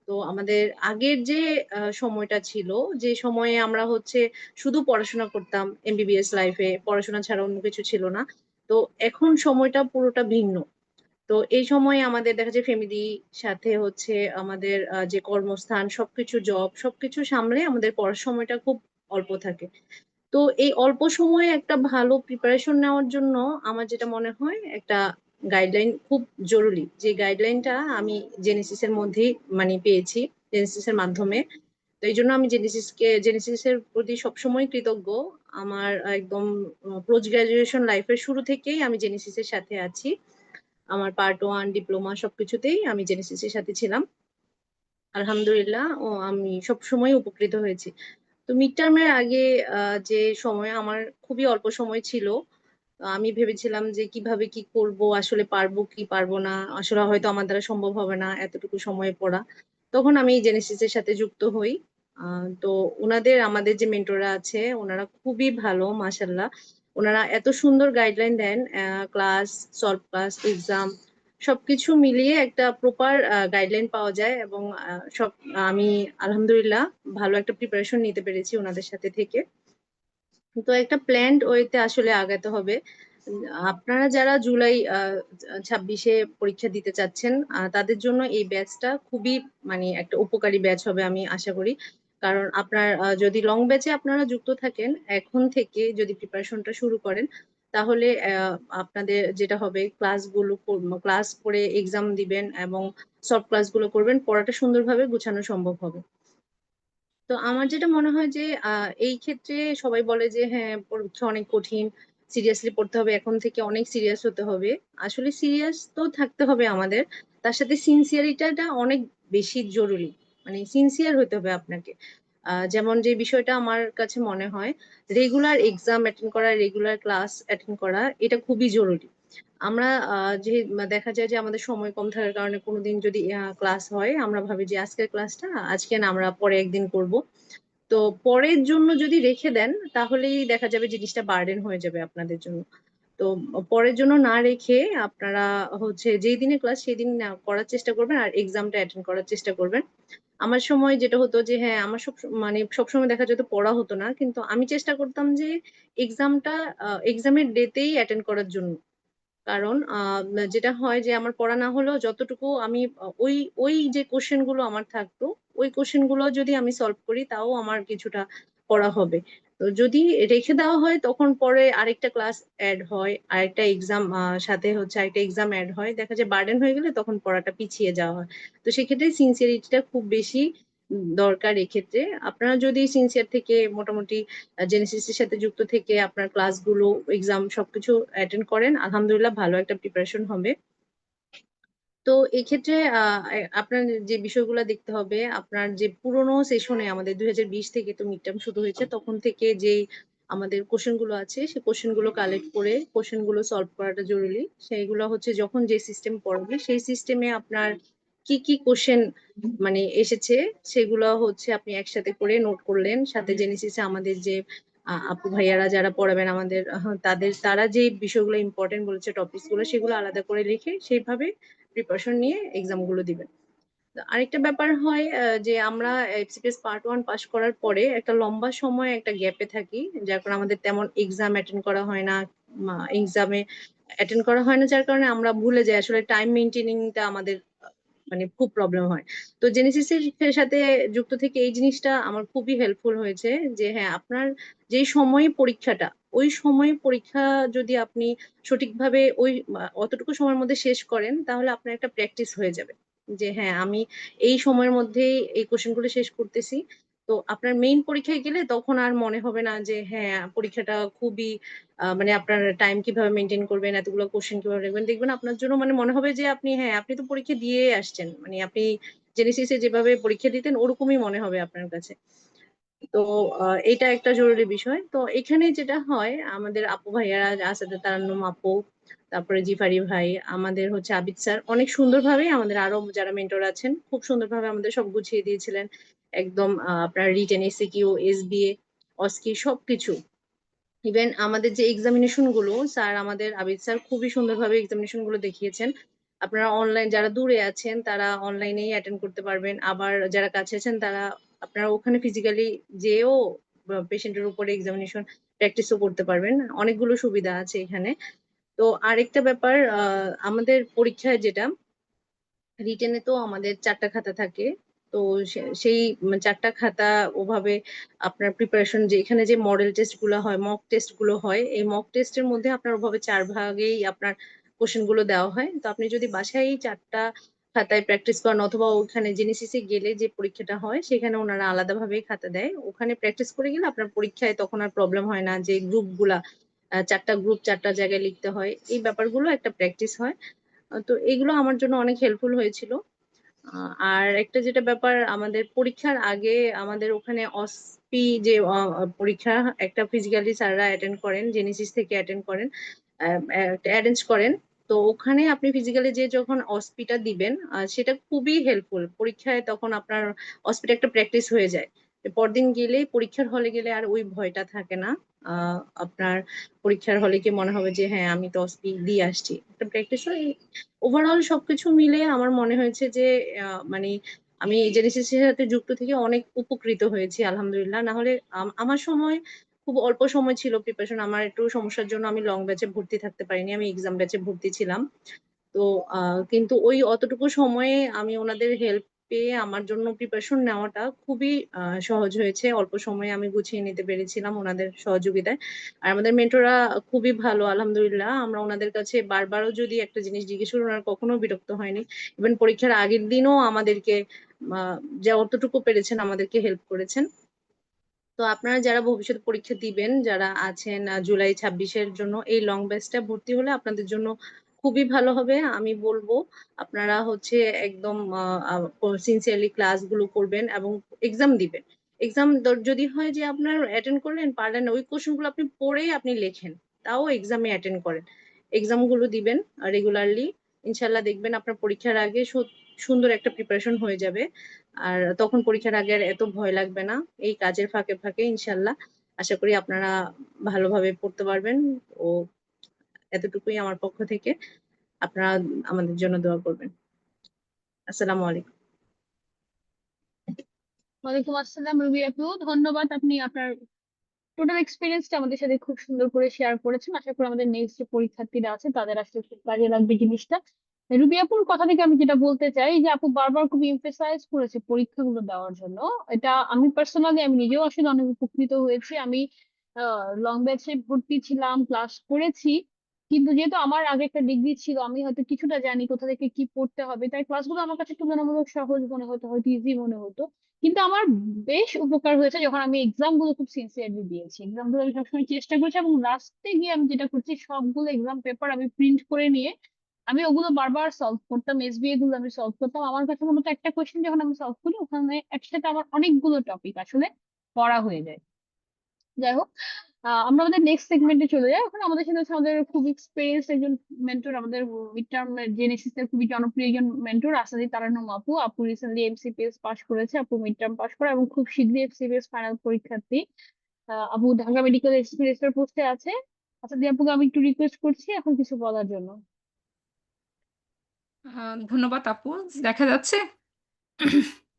তো আমাদের আগের যে সময়টা ছিল, যে সময়ে আমরা হচ্ছে শুধু পড়াশোনা করতাম, এমবিবিএস লাইফে পড়াশোনা ছাড়া অন্য কিছু ছিল না। তো এখন সময়টা পুরোটা ভিন্ন। তো এই সময় আমাদের দেখা যায় ফ্যামিলি সাথে হচ্ছে আমাদের যে কর্মস্থান সবকিছু জব সবকিছু সামলে আমাদের পড়ার সময়টা খুব অল্প থাকে। তো এই অল্প সময়ে একটা ভালো প্রিপারেশন নেওয়ার জন্য আমার যেটা মনে হয় একটা গাইডলাইন খুব জরুরি, যে গাইডলাইনটা আমি জেনেসিস এর মধ্যেই মানে পেয়েছি, জেনেসিস এর মাধ্যমে। তো এই জন্য আমি জেনেসিস এর প্রতি সবসময় কৃতজ্ঞ। আমার একদম পোস্ট গ্রাজুয়েশন লাইফের শুরু থেকেই আমি জেনেসিস এর সাথে আছি। আমার পার্ট ওয়ান ডিপ্লোমা সবকিছুতেই আমি জেনেসিস এর সাথে ছিলাম। আলহামদুলিল্লাহ ও আমি সবসময় উপকৃত হয়েছি। তো মিড টার্মের আগে যে সময় আমার খুবই অল্প সময় ছিল, আমি ভেবেছিলাম যে কিভাবে কি করব, আসলে পারবো কি পারবো না, আসলে হয়তো আমার দ্বারা সম্ভব হবে না এতটুকু সময়ে পড়া। তখন আমি জেনেসিস এর সাথে যুক্ত হই। তো আমাদের যে মেন্টররা আছে ওনারা খুবই ভালো মাশাল্লাহ। ওনারা এত সুন্দর গাইডলাইন দেন, ক্লাস, সলভ ক্লাস, এক্সাম, সবকিছু মিলিয়ে একটা প্রপার গাইডলাইন পাওয়া যায় এবং আমি আলহামদুলিল্লাহ ভালো একটা প্রিপারেশন নিতে পেরেছি ওনাদের সাথে থেকে। তো একটা প্ল্যান্ড ওয়েতে আসলে আগাতে হবে। আপনারা যারা জুলাই 26-এ পরীক্ষা দিতে চাচ্ছেন তাদের জন্য এই ব্যাচটা খুবই মানে একটা উপকারী ব্যাচ হবে আমি আশা করি। কারণ আপনার যদি লং ব্যাচে আপনারা যুক্ত থাকেন এখন থেকে যদি প্রিপারেশনটা শুরু করেন তাহলে আপনাদের যেটা হবে ক্লাস করে এক্সাম দিবেন এবং সব ক্লাসগুলো করবেন, পড়াটা সুন্দরভাবে গোছানো সম্ভব হবে। তো আমার যেটা মনে হয় যে এই ক্ষেত্রে সবাই বলে যে হ্যাঁ পরীক্ষা অনেক কঠিন, সিরিয়াসলি পড়তে হবে, এখন থেকে অনেক সিরিয়াস হতে হবে। আসলে সিরিয়াস তো থাকতে হবে আমাদের, তার সাথে সিনসিয়ারিটিটা অনেক বেশি জরুরি। মানে সিনসিয়ার হতে হবে আপনাকে। যেমন যে বিষয়টা আমার কাছে মনে হয়, রেগুলার এক্সাম অ্যাটেন্ড করা, রেগুলার ক্লাস অ্যাটেন্ড করা এটা খুবই জরুরি। আমরা যে দেখা যায় যে আমাদের সময় কম থাকার কারণে কোনোদিন যদি ক্লাস হয় আমরা ভাবি যে আজকের ক্লাসটা আজকে না, আমরা পরে একদিন করব। তো পরের জন্য যদি রেখে দেন তাহলেই দেখা যাবে জিনিসটা বার্ডেন হয়ে যাবে আপনাদের জন্য। তো পরের জন্য না রেখে আপনারা হচ্ছে যেই দিনে ক্লাস সেই দিন করার চেষ্টা করবেন আর এক্সামটা অ্যাটেন্ড করার চেষ্টা করবেন। আমার সময় যেটা হতো যে হ্যাঁ আমার মানে সবসময় দেখা যেত পড়া হতো না, কিন্তু আমি চেষ্টা করতাম যে এক্সামটা এক্সামের ডেতেই অ্যাটেন্ড করার জন্য। কারণ যেটা হয় যে আমার পড়া না হলেও যতটুকু আমি ওই ওই যে কোশ্চেন গুলো আমার থাকতো ওই কোশ্চেন গুলো যদি আমি সলভ করি তাও আমার কিছুটা পড়া হবে। তো যদি রেখে দেওয়া হয় তখন পরে আরেকটা ক্লাস অ্যাড হয়, আরেকটা এক্সাম সাথে হচ্ছে আরেকটা এক্সাম অ্যাড হয়, দেখা যায় বার্ডেন হয়ে গেলে তখন পড়াটা পিছিয়ে যাওয়া হয়। তো সেক্ষেত্রে সিনসিয়ারিটিটা খুব বেশি দরকার এক্ষেত্রে। আপনারা যদি সিনসিয়ার থেকে মোটামুটি জেনেসিস এর সাথে যুক্ত থেকে আপনার ক্লাসগুলো এক্সাম সবকিছু অ্যাটেন্ড করেন আলহামদুলিল্লাহ ভালো একটা প্রিপারেশন হবে। তো এক্ষেত্রে আপনার যে বিষয়গুলো দেখতে হবে, আপনার যে পুরোনো সেশনে আমাদের 2020 থেকে তো মিড টার্ম শুরু হয়েছে তখন থেকে যে আমাদের কোশ্চেন গুলো আছে সেই কোশ্চেন গুলো কালেক্ট করে কোশ্চেন গুলো সলভ করাটা জরুরি। সেইগুলো হচ্ছে যখন যে সিস্টেম পড়বে সেই সিস্টেমে আপনার কি কি কোশ্চেন মানে এসেছে সেগুলো হচ্ছে আপনি একসাথে করে নোট করলেন। সাথে জেনেসিসে আমাদের যে আপু ভাইয়ারা যারা পড়াবেন আমাদের তারা যে বিষয়গুলো ইম্পর্টেন্ট বলেছে টপিকস গুলো সেগুলো আলাদা করে লিখে সেইভাবে প্রিপারেশন নিয়ে এক্সাম গুলো দিবেন। তো আরেকটা ব্যাপার হয় যে আমরা এফসিপিএস পার্ট 1 পাস করার পরে একটা লম্বা সময় একটা গ্যাপে থাকি, যার কারণে আমাদের তেমন এক্সাম অ্যাটেন্ড করা হয় না। এক্সামে অ্যাটেন্ড করা হয় না যার কারণে আমরা ভুলে যাই আসলে টাইম মেনটেনিংটা আমাদের মানে খুব প্রবলেম হয়। তো জেনেসিস এর সাথে যুক্ত থেকে এই জিনিসটা আমার খুবই হেল্পফুল হয়েছে যে হ্যাঁ আপনার যেই সময়ে পরীক্ষাটা ওই সময়ে পরীক্ষা যদি আপনি সঠিকভাবে ওই অতটুকু সময়ের মধ্যে শেষ করেন তাহলে আপনার একটা প্র্যাকটিস হয়ে যাবে যে হ্যাঁ আমি এই সময়ের মধ্যে এই কোশ্চেন গুলো শেষ করতেছি। তো আপনার মেইন পরীক্ষায় গেলে তখন আর মনে হবে না যে হ্যাঁ পরীক্ষাটা খুবই মানে আপনার টাইম কিভাবে মেনটেন করবেন, এতগুলো কোশ্চেন কিভাবে লিখবেন, দেখবেন আপনার জন্য মানে মনে হবে যে আপনি হ্যাঁ আপনি তো পরীক্ষা দিয়ে আসছেন, মানে আপনি জেনেসিসে যেভাবে পরীক্ষা দিতেন ওরকমই মনে হবে আপনার কাছে। তো এটা একটা জরুরি বিষয়। তো এখানে যেটা হয় আমাদের আপু ভাইয়ারা আসাদে তারান্নুম আপু, তারপরে জিফারি ভাই, আমাদের হচ্ছে আবিদ স্যার অনেক সুন্দরভাবে, আমাদের আরো যারা মেন্টর আছেন খুব সুন্দরভাবে আমাদের সব গুছিয়ে দিয়েছিলেন। একদম আপনার রিটেন এসিকিউ এসবিএ অস্কি সবকিছু। ইভেন আমাদের যে এক্সামিনেশন গুলো স্যার আমাদের আবিদ স্যার খুবই সুন্দরভাবে এক্সামিনেশন গুলো দেখিয়েছেন। আপনারা অনলাইন যারা দূরে আছেন তারা অনলাইনেই অ্যাটেন্ড করতে পারবেন, আবার যারা কাছে আছেন তারা আপনারা ওখানে ফিজিক্যালি যেও পেশেন্টের উপরে এক্সামিনেশন প্র্যাকটিসও করতে পারবেন। অনেকগুলো সুবিধা আছে এখানে। তো আরেকটা ব্যাপার আমাদের পরীক্ষায় যেটা রিটেনে তো আমাদের 4টা খাতা থাকে। তো সেই 4টা খাতা ওভাবে আপনার প্রিপারেশন যে এখানে যে মডেল টেস্ট গুলো হয় মক টেস্ট গুলো হয় এই মক টেস্টের মধ্যে আপনার ওভাবে 4 ভাগেই আপনার কোশ্চেন গুলো দেওয়া হয়। তো আপনি যদি বাসায় 4টা খাতায় প্র্যাকটিস করেন অথবা ওখানে জেনেসিসে গেলে যে পরীক্ষাটা হয় সেখানে ওনারা আলাদাভাবে খাতা দেয়, ওখানে প্র্যাকটিস করে গেলে আপনার পরীক্ষায় তখন আর প্রবলেম হয় না যে গ্রুপ গুলা 4টা গ্রুপ 4টা জায়গায় লিখতে হয়, এই ব্যাপারগুলো একটা প্র্যাকটিস হয়। তো এগুলো আমার জন্য অনেক হেল্পফুল হয়েছিল। আর একটা যেটা ব্যাপার আমাদের পরীক্ষার আগে আমাদের ওখানে অসপি যে পরীক্ষা একটা ফিজিক্যালি স্যাররা অ্যাটেন্ড করেন, জেনেসিস থেকে অ্যাটেন্ড করেন, অ্যারেঞ্জ করেন। তো ওখানে আপনি ফিজিক্যালি যে যখন অসপিটা দিবেন সেটা খুবই হেল্পফুল পরীক্ষায়, তখন আপনার অসপিটা একটা প্র্যাকটিস হয়ে যায়। পরদিন গেলে পরীক্ষার হলে গেলে আর ওই ভয়টা থাকে না। আপনার পরীক্ষার হলে কি মনে হবে যে হ্যাঁ আমি তো দিয়ে আসছি, একটা প্র্যাকটিস হয়। ওভারঅল সবকিছু মিলে আমার মনে হয়েছে যে মানে আমি জেনেসিসের সাথে যুক্ত থেকে অনেক উপকৃত হয়েছি আলহামদুলিল্লাহ। না হলে আমার সময় খুব অল্প সময় ছিল প্রিপারেশন, আমার একটু সমস্যার জন্য আমি লং ব্যাচে ভর্তি থাকতে পারিনি, আমি এক্সাম ব্যাচে ভর্তি ছিলাম। তো কিন্তু ওই অতটুকু সময়ে আমি ওনাদের হেল্প পেয়ে আমার জন্য প্রিপারেশন নেওয়াটা খুবই সহজ হয়েছে। অল্প সময়ে আমি গুছিয়ে নিতে পেরেছিলাম ওনাদের সহযোগিতায়। আর আমাদের মেন্টররা খুবই ভালো আলহামদুলিল্লাহ। আমরা ওনাদের কাছে বারবারও যদি একটা জিনিস জিজ্ঞেস করি ওনারা কখনো বিরক্ত হয়নি। ইভেন পরীক্ষার আগের দিনও আমাদেরকে যা অতটুকু পেরেছেন আমাদেরকে হেল্প করেছেন। তো আপনারা যারা ভবিষ্যতে পরীক্ষা দিবেন, যারা আছেন জুলাই 26-এর জন্য, এই লং ব্যাচটা ভর্তি হলে আপনাদের জন্য খুবই ভালো হবে। আমি বলবো আপনারা হচ্ছে একদম সিনসিয়ারলি ক্লাসগুলো করবেন এবং এক্সাম দিবেন। এক্সাম যদি হয় যে আপনার অ্যাটেন্ড করলেন পারলেন না, ওই কোশ্চেনগুলো আপনি পড়ে আপনি লেখেন, তাও এক্সামে অ্যাটেন্ড করেন। এক্সামগুলো দিবেন রেগুলারলি, ইনশাল্লাহ দেখবেন আপনার পরীক্ষার আগে সুন্দর একটা প্রিপারেশন হয়ে যাবে। আর তখন পরীক্ষার আগে আর এত ভয় লাগবে না। এই কাজের ফাঁকে ফাঁকে ইনশাল্লাহ আশা করি আপনারা ভালোভাবে পড়তে পারবেন। ও এতটুকুই আমার পক্ষ থেকে। আপনারা আমাদের জন্য দোয়া করবেন। আসসালামু আলাইকুম। ওয়ালাইকুম আসসালাম রুবি আপু, ধন্যবাদ। আপনি আপনার টোটাল এক্সপিরিয়েন্সটা আমাদের সাথে খুব সুন্দর করে শেয়ার করেছেন। আশা করি আমাদের নেক্সট যে পরীক্ষার্থীরা আছে তাদের আসলে খুব কাজে লাগবে জিনিসটা। রুবি আপুর কথা থেকে আমি যেটা বলতে চাই যে আপু বারবার খুব এমফেসাইজ করেছে পরীক্ষাগুলো দেওয়ার জন্য। এটা আমি পার্সোনালি আমি নিজেও আসলে অনেক উপকৃত হয়েছি। আমি লং ব্যাচে ভর্তি ছিলাম, ক্লাস করেছি, কিন্তু যেহেতু আমার আগে একটা ডিগ্রি ছিল আমি হয়তো কিছুটা জানি কোথা থেকে কি পড়তে হবে, তাই ক্লাসগুলো আমার কাছে তুলনামূলক সহজ মনে হতো, হয়তো ইজি মনে হতো। কিন্তু আমার বেশ উপকার হয়েছে যখন আমি এক্সাম গুলো খুব সিনসিয়ারলি দিয়েছি। এক্সাম গুলো আমি সবসময় চেষ্টা করছি এবং লাস্টে গিয়ে আমি যেটা করছি সবগুলো এক্সাম পেপার আমি প্রিন্ট করে নিয়ে আমি ওগুলো বারবার সলভ করতাম। এসবিএ গুলো আমি সলভ করতাম। আমার কাছে মনে হতো একটা কোয়েশ্চেন যখন আমি সলভ করি ওখানে একসাথে আমার অনেকগুলো টপিক আসলে পড়া হয়ে যায়। যাই হোক, আমরা আমাদের নেক্সট সেগমেন্টে চলে যাই। এখন আমাদের সাথে হচ্ছে আমাদের খুব এক্সপিরিয়েন্স একজন মেন্টর, আমাদের মিড টার্ম জেনেসিস এর খুবই জনপ্রিয় একজন মেন্টর আসাদি তারান্নুম আপু। আপু রিসেন্টলি এমসিপিএস পাশ করেছে, আপু মিড টার্ম পাশ করে এবং খুব শীঘ্রই এমসিপিএস ফাইনাল পরীক্ষার্থী। আপু ঢাকা মেডিকেল এক্সপ্রেসের পোস্টে আছে। আসাদি আপুকে আমি একটু রিকোয়েস্ট করছি এখন কিছু বলার জন্য। ধন্যবাদ আপু। দেখা যাচ্ছে?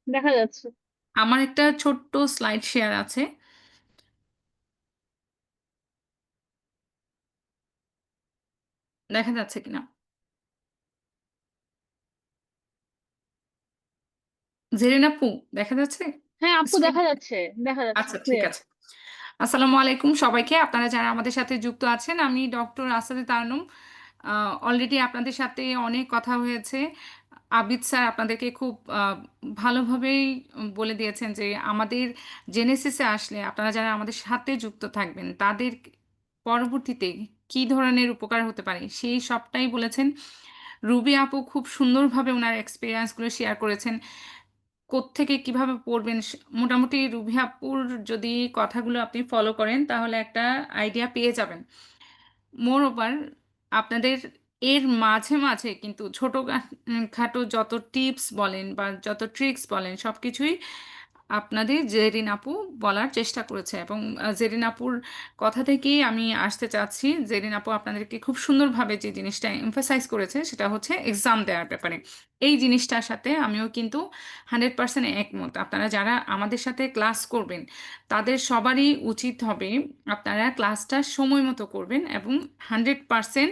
দেখা যাচ্ছে। আমার একটা ছোট্ট স্লাইড শেয়ার আছে, দেখা যাচ্ছে কিনা? জেরিন আপু, দেখা যাচ্ছে হ্যাঁ আপু স্ক্রিন? দেখা যাচ্ছে, দেখা যাচ্ছে আচ্ছা, ঠিক ক্লিয়ার। আছে। আসসালামু আলাইকুম সবাইকে, আপনারা যারা আমাদের সাথে যুক্ত আছেন। আমি ডক্টর আসাদে তারনুম। অলরেডি আপনাদের সাথে অনেক কথা হয়েছে। আবিদ স্যার আপনাদেরকে খুব ভালোভাবেই বলে দিয়েছেন যে আমাদের জেনেসিসে আসলে আপনারা যারা আমাদের সাথে যুক্ত থাকবেন তাদের পরবর্তীতে কী ধরনের উপকার হতে পারে সেই সবটাই বলেছেন। রুবি আপু খুব সুন্দরভাবে ওনার এক্সপিরিয়েন্সগুলো শেয়ার করেছেন। কোত্থেকে কিভাবে পড়বেন মোটামুটি রুবি আপুর যদি কথাগুলো আপনি ফলো করেন তাহলে একটা আইডিয়া পেয়ে যাবেন। মোর ওভার আপনাদের এর মাঝে মাঝে কিন্তু খাটো যত টিপস বলেন বা যত ট্রিক্স বলেন সবকিছুই আপনাদের জেরিন আপু বলার চেষ্টা করেছে এবং জেরিন আপুর কথা থেকেই আমি আসতে চাচ্ছি। জেরিন আপু আপনাদেরকে খুব সুন্দরভাবে যে জিনিসটা এমফাসাইজ করেছে সেটা হচ্ছে এক্সাম দেওয়ার ব্যাপারে। এই জিনিসটার সাথে আমিও কিন্তু 100% একমত। আপনারা যারা আমাদের সাথে ক্লাস করবেন তাদের সবারই উচিত হবে আপনারা ক্লাসটা সময় মতো করবেন এবং 100%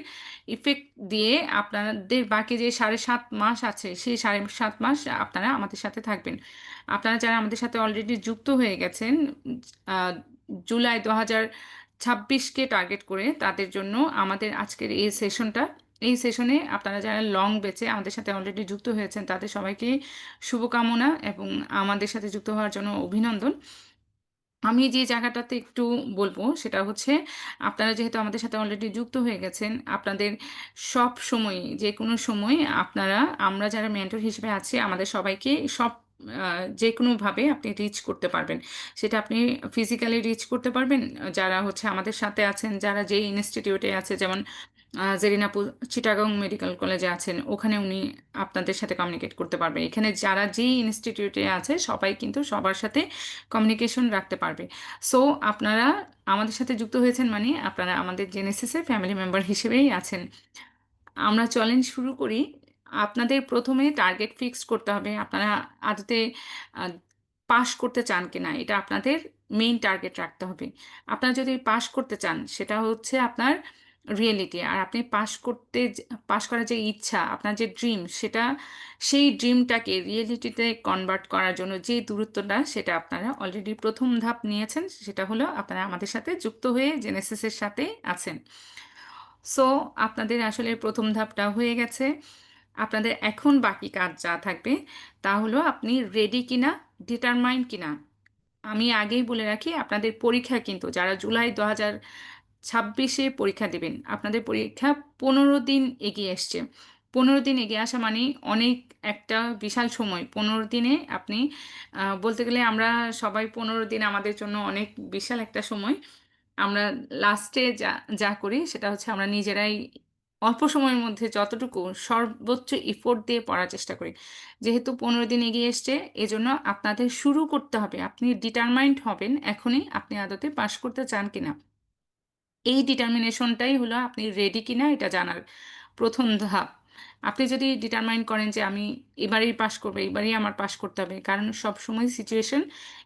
ইফেক্ট দিয়ে আপনাদের বাকি যে 7.5 মাস আছে সেই 7.5 মাস আপনারা আমাদের সাথে থাকবেন। আপনারা যারা আমাদের সাথে অলরেডি যুক্ত হয়ে গেছেন আহ, জুলাই 2026কে টার্গেট করে, তাদের জন্য আমাদের আজকের এই সেশনে আপনারা যারা লং বেচে আমাদের সাথে অলরেডি যুক্ত হয়েছেন তাদের সবাইকে শুভকামনা এবং আমাদের সাথে যুক্ত হওয়ার জন্য অভিনন্দন। আমি যে জায়গাটাতে একটু বলবো সেটা হচ্ছে আপনারা যেহেতু আমাদের সাথে অলরেডি যুক্ত হয়ে গেছেন আপনাদের সব সময় যে কোনো সময় আপনারা আমরা যারা মেন্টর হিসেবে আছি আমাদের সবাইকে যে কোনোভাবে আপনি রিচ করতে পারবেন। সেটা আপনি ফিজিক্যালি রিচ করতে পারবেন, যারা হচ্ছে আমাদের সাথে আছেন, যারা যে ইনস্টিটিউটে আছে, যেমন জেরিন আপু চিটাগং মেডিকেল কলেজে আছেন, ওখানে উনি আপনাদের সাথে কমিউনিকেট করতে পারবে। এখানে যারা যেই ইনস্টিটিউটে আছে সবাই কিন্তু সবার সাথে কমিউনিকেশন রাখতে পারবে। সো আপনারা আমাদের সাথে যুক্ত হয়েছেন মানে আপনারা আমাদের জেনেসিসের ফ্যামিলি মেম্বার হিসেবেই আছেন। আমরা চ্যালেঞ্জ শুরু করি। আপনাদের প্রথমে টার্গেট ফিক্সড করতে হবে। আপনারা আদতে পাস করতে চান কিনা এটা আপনাদের মেইন টার্গেট রাখতে হবে। আপনারা যদি পাস করতে চান সেটা হচ্ছে আপনার রিয়েলিটি, আর আপনি পাস করার যে ইচ্ছা, আপনার যে ড্রিম, সেই ড্রিমটাকে রিয়েলিটিতে কনভার্ট করার জন্য যে দূরত্বটা, সেটা আপনারা অলরেডি প্রথম ধাপ নিয়েছেন। সেটা হলো আপনারা আমাদের সাথে যুক্ত হয়ে জেনেসিসের সাথে আছেন। সো আপনাদের আসলে প্রথম ধাপটা হয়ে গেছে। আপনাদের এখন বাকি কাজ যা থাকবে তা হলো আপনি রেডি কিনা, ডিটারমাইন্ড কিনা। আমি আগেই বলে রাখি, আপনাদের পরীক্ষা কিন্তু যারা জুলাই 2026-এ পরীক্ষা দেবেন, আপনাদের পরীক্ষা 15 দিন এগিয়ে এসছে। 15 দিন এগিয়ে আসা মানে অনেক একটা বিশাল সময়। 15 দিনে আপনি বলতে গেলে আমরা সবাই 15 দিন আমাদের জন্য অনেক বিশাল একটা সময়। আমরা লাস্টে যা যা করি সেটা হচ্ছে আমরা নিজেরাই অল্প সময়ের মধ্যে যতটুকু সর্বোচ্চ এফোর্ট দিয়ে পড়ার চেষ্টা করি। যেহেতু 15 দিন এগিয়ে এসছে, এজন্য আপনাদের শুরু করতে হবে। আপনি ডিটারমাইন্ড হবেন এখনই আপনি আদতে পাশ করতে চান কিনা। এই ডিটারমিনেশনটাই হলো আপনি রেডি কিনা এটা জানার প্রথম ধাপ। আপনি যদি ডিটারমাইন করেন যে আমি এবারেই পাশ করবো, এবারেই আমার পাশ করতে হবে, কারণ সব সময় সিচুয়েশন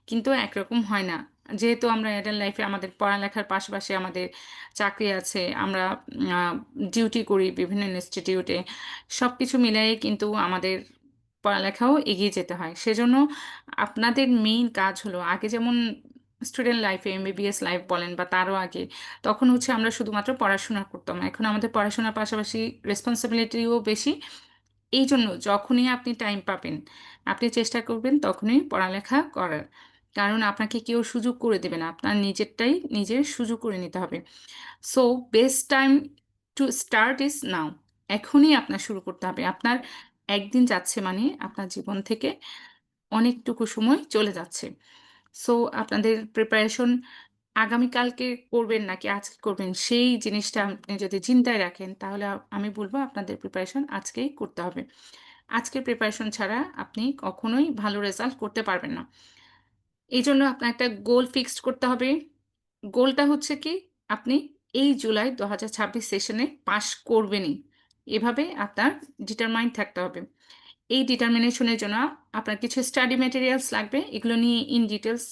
কিন্তু একরকম হয় না। যেহেতু আমরা অ্যাডাল্ট লাইফে আমাদের পড়ালেখার পাশাপাশি আমাদের চাকরি আছে, আমরা ডিউটি করি বিভিন্ন ইনস্টিটিউটে, সব কিছু মিলাই কিন্তু আমাদের পড়ালেখাও এগিয়ে যেতে হয়। সেজন্য আপনাদের মেইন কাজ হলো, আগে যেমন স্টুডেন্ট লাইফে এমবিবিএস লাইফ বলেন বা তারও আগে, তখন হচ্ছে আমরা শুধুমাত্র পড়াশোনা করতাম। এখন আমাদের পড়াশোনার পাশাপাশি রেসপন্সিবিলিটিও বেশি। এই জন্য যখনই আপনি টাইম পাবেন আপনি চেষ্টা করবেন তখনই পড়ালেখা করার, কারণ আপনাকে কেউ সুযোগ করে দেবে না, আপনার নিজেরটাই নিজের সুযোগ করে নিতে হবে। So best time to start is now. এখনই আপনার শুরু করতে হবে। আপনার একদিন যাচ্ছে মানে আপনার জীবন থেকে অনেকটুকু সময় চলে যাচ্ছে। সো আপনাদের প্রিপারেশন আগামীকালকে করবেন নাকি আজকে করবেন, সেই জিনিসটা আপনি যদি চিন্তায় রাখেন তাহলে আমি বলবো আপনাদের প্রিপারেশন আজকেই করতে হবে। আজকে প্রিপারেশন ছাড়া আপনি কখনোই ভালো রেজাল্ট করতে পারবেন না। এই জন্য আপনার একটা গোল ফিক্সড করতে হবে। গোলটা হচ্ছে কি, আপনি এই জুলাই 2026 সেশনে পাশ করবেনই, এভাবে আপনার ডিটারমাইন্ড থাকতে হবে। এই ডিটারমিনেশনের জন্য আপনার কিছু স্টাডি মেটেরিয়ালস লাগবে। এগুলো নিয়ে ইন ডিটেলস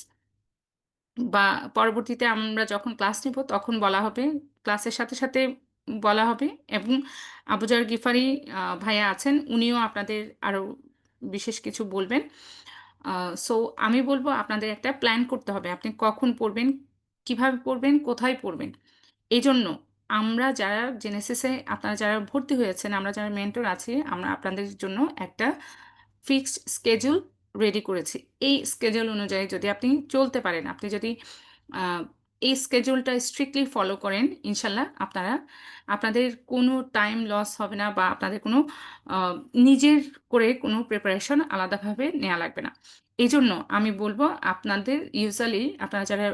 বা পরবর্তীতে আমরা যখন ক্লাস নিব তখন বলা হবে, ক্লাসের সাথে সাথে বলা হবে। এবং আবুজার গিফারি ভাইয়া আছেন, উনিও আপনাদের আরও বিশেষ কিছু বলবেন। সো আমি বলবো আপনাদের একটা প্ল্যান করতে হবে, আপনি কখন পড়বেন, কিভাবে পড়বেন, কোথায় পড়বেন। এই জন্য আমরা যারা জেনেসিসে, আপনারা যারা ভর্তি হয়েছেন, আমরা যারা মেন্টর আছি, আমরা আপনাদের জন্য একটা ফিক্সড স্কেজুল রেডি করেছি। এই স্কেজুল অনুযায়ী যদি আপনি চলতে পারেন, আপনি যদি আহ, এই স্কেজুলটা স্ট্রিক্টলি ফলো করেন, ইনশাল্লাহ আপনাদের কোনো টাইম লস হবে না, বা আপনাদের কোনো আহ, নিজের করে কোনো প্রিপারেশন আলাদাভাবে নেওয়া লাগবে না। এই জন্য আমি বলবো আপনাদের ইউজুয়ালি, আপনারা যারা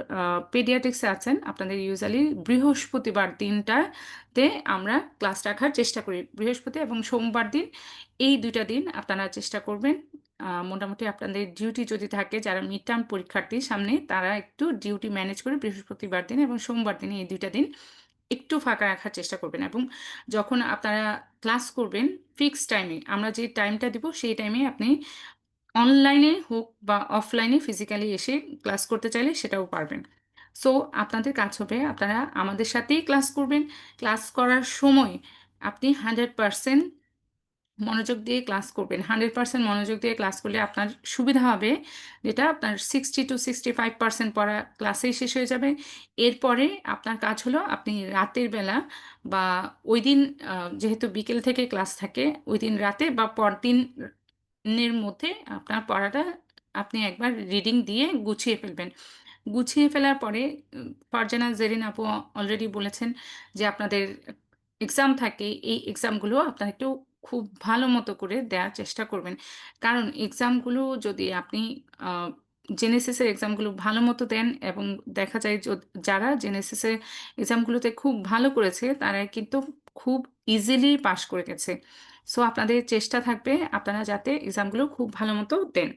পেডিয়াট্রিক্সে আছেন, আপনাদের ইউজুয়ালি বৃহস্পতিবার দিনটাতে আমরা ক্লাস রাখার চেষ্টা করি। বৃহস্পতি এবং সোমবার দিন, এই 2টা দিন আপনারা চেষ্টা করবেন। মোটামুটি আপনাদের ডিউটি যদি থাকে, যারা মিড টার্ম পরীক্ষার্থী সামনে, তারা একটু ডিউটি ম্যানেজ করে বৃহস্পতিবার দিন এবং সোমবার দিনে, এই 2টা দিন একটু ফাঁকা রাখার চেষ্টা করবেন। এবং যখন আপনারা ক্লাস করবেন ফিক্সড টাইমে, আমরা যে টাইমটা দিব সেই টাইমে আপনি অনলাইনে হোক বা অফলাইনে ফিজিক্যালি এসে ক্লাস করতে চাইলে সেটাও পারবেন। সো আপনাদের কাজ হবে, আপনারা আমাদের সাথেই ক্লাস করবেন। ক্লাস করার সময় আপনি 100% মনোযোগ দিয়ে ক্লাস করবেন। 100% মনোযোগ দিয়ে ক্লাস করলে আপনার সুবিধা হবে, যেটা আপনার 60 to 65% পড়া ক্লাসেই শেষ হয়ে যাবে। এরপরে আপনার কাজ হলো, আপনি রাতের বেলা বা ওই দিন যেহেতু বিকেল থেকে ক্লাস থাকে, ওই দিন রাতে বা পরদিনের মধ্যে আপনার পড়াটা আপনি একবার রিডিং দিয়ে গুছিয়ে ফেলবেন। গুছিয়ে ফেলার পরে ফারজানা জেরিন আপু অলরেডি বলেছেন যে আপনাদের এক্সাম থাকে, এই এক্সামগুলো আপনারা একটু খুব ভালো মতো করে দেওয়ার চেষ্টা করবেন। কারণ এক্সামগুলো যদি আপনি জেনেসিসের এক্সামগুলো ভালো মতো দেন, এবং দেখা যায় যারা জেনেসিসের এক্সামগুলোতে খুব ভালো করেছে তারা কিন্তু খুব ইজিলি পাস করে গেছে। সো আপনাদের চেষ্টা থাকবে আপনারা যাতে এক্সামগুলো খুব ভালো মতো দেন।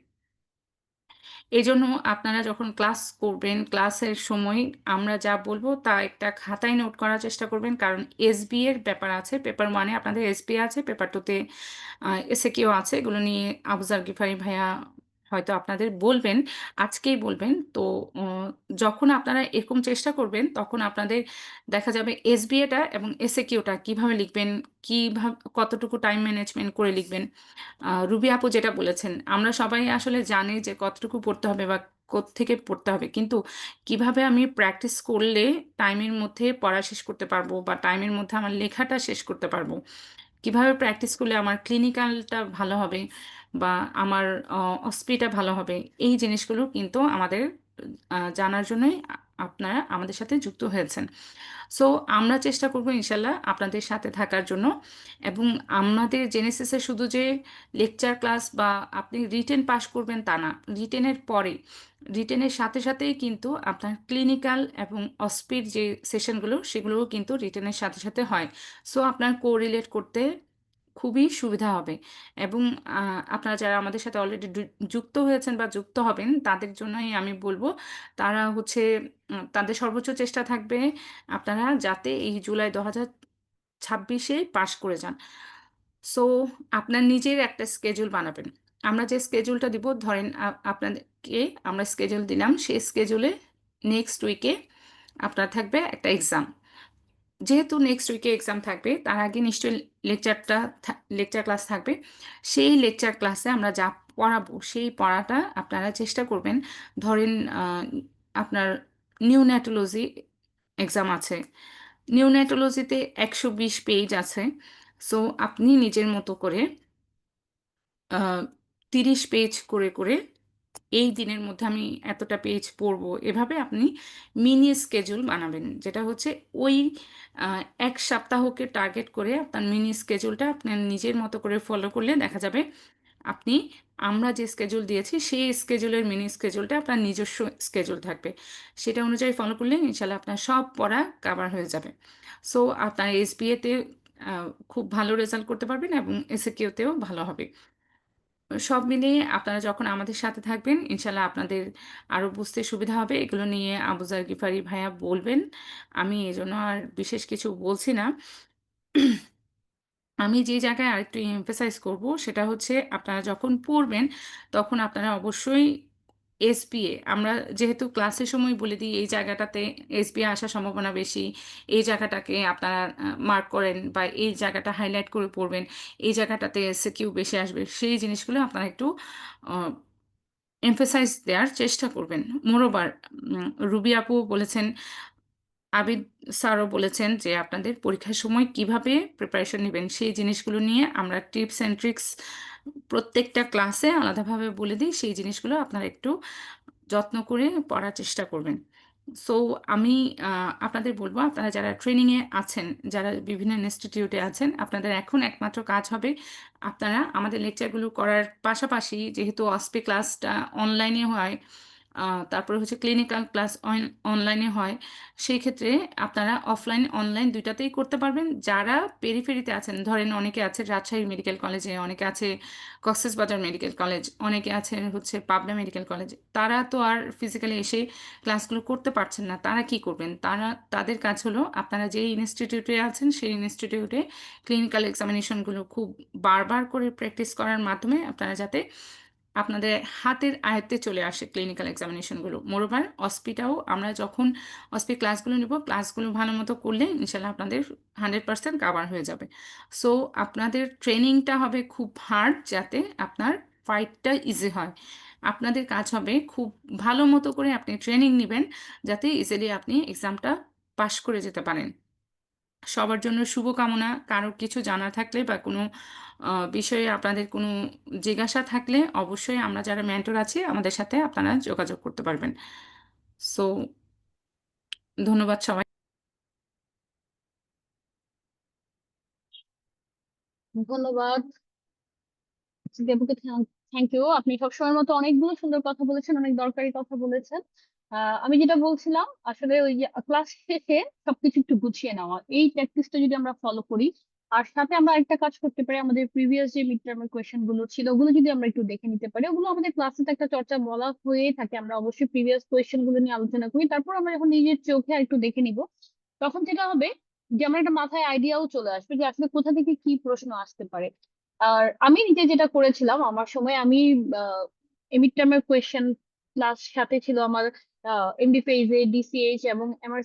এজন্য আপনারা যখন ক্লাস করবেন, ক্লাসের সময় আমরা যা বলবো তা একটা খাতায় নোট করার চেষ্টা করবেন। কারণ এসবি এর ব্যাপার আছে। পেপার 1 এ আপনাদের এসবি আছে, পেপার 2 তে এসএকিউ আছে। এগুলো নিয়ে আফজাল গিফারি ভাইয়া হয়তো আপনাদের বলবেন, আজকেই বলবেন। তো অ যখন আপনারা এরকম চেষ্টা করবেন, তখন আপনাদের দেখা যাবে এসবিএটা এবং এসএকিউটা কিভাবে লিখবেন, কতটুকু টাইম ম্যানেজমেন্ট করে লিখবেন। রুবি আপু যেটা বলেছেন, আমরা সবাই আসলে জানি যে কতটুকু পড়তে হবে বা কোত্থেকে পড়তে হবে। কিন্তু কিভাবে আমি প্র্যাকটিস করলে টাইমের মধ্যে পড়া শেষ করতে পারবো বা টাইমের মধ্যে আমার লেখাটা শেষ করতে পারবো? কিভাবে প্র্যাকটিস করলে আমার ক্লিনিক্যালটা ভালো হবে বা আমার অস্পিটা ভালো হবে? এই জিনিসগুলো কিন্তু আমাদের জানার জন্যই আপনারা আমাদের সাথে যুক্ত হয়েছেন। সো আমরা চেষ্টা করব ইনশাল্লাহ আপনাদের সাথে থাকার জন্য। এবং আমাদের জেনেসিসে শুধু যে লেকচার ক্লাস বা আপনি রিটেন পাস করবেন তা না, রিটেনের পরে, রিটেনের সাথে সাথেই কিন্তু আপনার ক্লিনিক্যাল এবং অস্পির যে সেশনগুলো সেগুলোও কিন্তু রিটেনের সাথে সাথে হয়। সো আপনার কোরিলেট করতে খুবই সুবিধা হবে। এবং আপনারা যারা আমাদের সাথে অলরেডি যুক্ত হয়েছেন বা যুক্ত হবেন তাদের জন্যই আমি বলবো, তারা হচ্ছে তাদের সর্বোচ্চ চেষ্টা থাকবে আপনারা যাতে এই জুলাই 2026-এ পাশ করে যান। সো আপনার নিজের একটা স্কেজুল বানাবেন। আমরা যে স্কেজুলটা দিব, ধরেন আপনাদেরকে আমরা স্কেজুল দিলাম, সেই স্কেজুলে নেক্সট উইকে আপনার থাকবে একটা এক্সাম। যেহেতু নেক্সট উইকে এক্সাম থাকবে, তার আগে নিশ্চয়ই লেকচার ক্লাস থাকবে। সেই লেকচার ক্লাসে আমরা যা পড়াবো সেই পড়াটা আপনারা চেষ্টা করবেন। ধরেন আপনার নিওন্যাটোলজি এক্সাম আছে, নিওন্যাটোলজিতে 120 পেজ আছে। সো আপনি নিজের মতো করে 30 পেজ করে করে এই দিনের মধ্যে আমি এতটা পেজ পড়বো, এভাবে আপনি মিনি স্কেজুল বানাবেন। যেটা হচ্ছে ওই 1 সপ্তাহকে টার্গেট করে আপনার মিনি স্কেজুলটা আপনার নিজের মতো করে ফলো করলে দেখা যাবে আপনি, আমরা যে স্কেজুল দিয়েছি সেই স্কেজুলের মিনি স্কেজুলটা আপনার নিজস্ব স্কেজুল থাকবে। সেটা অনুযায়ী ফলো করলে ইনশাল্লাহ আপনার সব পড়া কাভার হয়ে যাবে। সো আপনার এসবিএতে খুব ভালো রেজাল্ট করতে পারবেন এবং এসএকিউতেও ভালো হবে। সব মিলিয়ে আপনারা যখন আমাদের সাথে থাকবেন ইনশাল্লাহ আপনাদের আরো বুঝতে সুবিধা হবে। এগুলো নিয়ে আবুজার গিফারি ভাইয়া বলবেন। আমি এজন্য আর বিশেষ কিছু বলছি না। আমি যে জায়গায় আরেকটু এমফাসাইজ করব সেটা হচ্ছে, আপনারা যখন পড়বেন তখন আপনারা অবশ্যই এসবিএ, আমরা যেহেতু ক্লাসের সময় বলে দিই এই জায়গাটাতে এসবিএ আসার সম্ভাবনা বেশি, এই জায়গাটাকে আপনারা মার্ক করেন বা এই জায়গাটা হাইলাইট করে পড়বেন, এই জায়গাটাতে এসকিউ বেশি আসবে, সেই জিনিসগুলো আপনারা একটু এমফাসাইজ দেওয়ার চেষ্টা করবেন। মোরওভার রুবি আপু বলেছেন, আবিদ স্যারও বলেছেন যে আপনাদের পরীক্ষার সময় কিভাবে প্রিপারেশন নেবেন সেই জিনিসগুলো নিয়ে আমরা টিপস অ্যান্ড ট্রিক্স প্রত্যেকটা ক্লাসে আলাদাভাবে বলে দিই। সেই জিনিসগুলো আপনারা একটু যত্ন করে পড়ার চেষ্টা করবেন। সো আমি আপনাদের বলবো, আপনারা যারা ট্রেনিংয়ে আছেন, যারা বিভিন্ন ইনস্টিটিউটে আছেন, আপনাদের এখন একমাত্র কাজ হবে আপনারা আমাদের লেকচারগুলো করার পাশাপাশি, যেহেতু অস্পি ক্লাসটা অনলাইনে হয়, তারপরে হচ্ছে ক্লিনিক্যাল ক্লাস অনলাইনে হয়, সেই ক্ষেত্রে আপনারা অফলাইন অনলাইন দুইটাতেই করতে পারবেন। যারা পেরিফেরিতে আছেন, ধরেন অনেকে আছে রাজশাহী মেডিকেল কলেজে, অনেকে আছে কক্সবাজার মেডিকেল কলেজ, অনেকে আছে হচ্ছে পাবনা মেডিকেল কলেজ, তারা তো আর ফিজিক্যালি এসে ক্লাসগুলো করতে পারছেন না। তারা কি করবেন? তাদের কাজ হলো, আপনারা যে ইনস্টিটিউটে আছেন সেই ইনস্টিটিউটে ক্লিনিক্যাল এক্সামিনেশনগুলো খুব বারবার করে প্র্যাকটিস করার মাধ্যমে আপনারা যাতে আপনাদের হাতের আয়ত্তে চলে আসে ক্লিনিক্যাল এক্সামিনেশনগুলো। মোরওভার অস্পিটাও আমরা যখন অস্পি ক্লাসগুলো নিব, ক্লাসগুলো ভালো মতো করলে ইনশাল্লাহ আপনাদের 100% কাভার হয়ে যাবে। সো আপনাদের ট্রেনিংটা হবে খুব হার্ড, যাতে আপনার ফাইটটা ইজি হয়। আপনাদের কাজ হবে খুব ভালো মতো করে আপনি ট্রেনিং নেবেন, যাতে ইজিলি আপনি এক্সামটা পাশ করে যেতে পারেন। সবার জন্য শুভকামনা। কারো কিছু জানা থাকলে বা কোনো বিষয়ে আপনাদের কোনো জিজ্ঞাসা থাকলে অবশ্যই আমরা যারা মেন্টর আছি আমাদের সাথে আপনারা যোগাযোগ করতে পারবেন। সো ধন্যবাদ সবাই। ধন্যবাদ দেবুকে থ্যাংক ইউ। আপনি সবসময়ের মতো অনেকগুলো সুন্দর কথা বলেছেন, অনেক দরকারি কথা বলেছেন। আমি যেটা বলছিলাম আসলে ওই যে ক্লাস শেষে সবকিছু একটু গুছিয়ে নেওয়া, এই প্র্যাকটিসটা যদি আমরা ফলো করি, আর সাথে আমরা একটা কাজ করতে পারি, আমাদের প্রিভিয়াস যে মিড টার্মের কোয়েশ্চেন গুলো ছিল ওগুলো যদি আমরা একটু দেখে নিতে পারি, ওগুলো আমাদের ক্লাসে তো একটা চর্চা বলা হয়েই থাকে, আমরা অবশ্যই প্রিভিয়াস কোয়েশ্চেন গুলো নিয়ে আলোচনা করি, তারপর আমরা যখন নিজের চোখে আর একটু দেখে নিব, তখন যেটা হবে যে আমার একটা মাথায় আইডিয়াও চলে আসবে যে আসলে কোথা থেকে কি প্রশ্ন আসতে পারে। আর আমি নিজে যেটা করেছিলাম আমার সময়, আমি মিড টার্মের কোয়েশ্চেন প্লাস সাথে ছিল আমার এমডি ফেজে ডিসিএইচ এবং আমার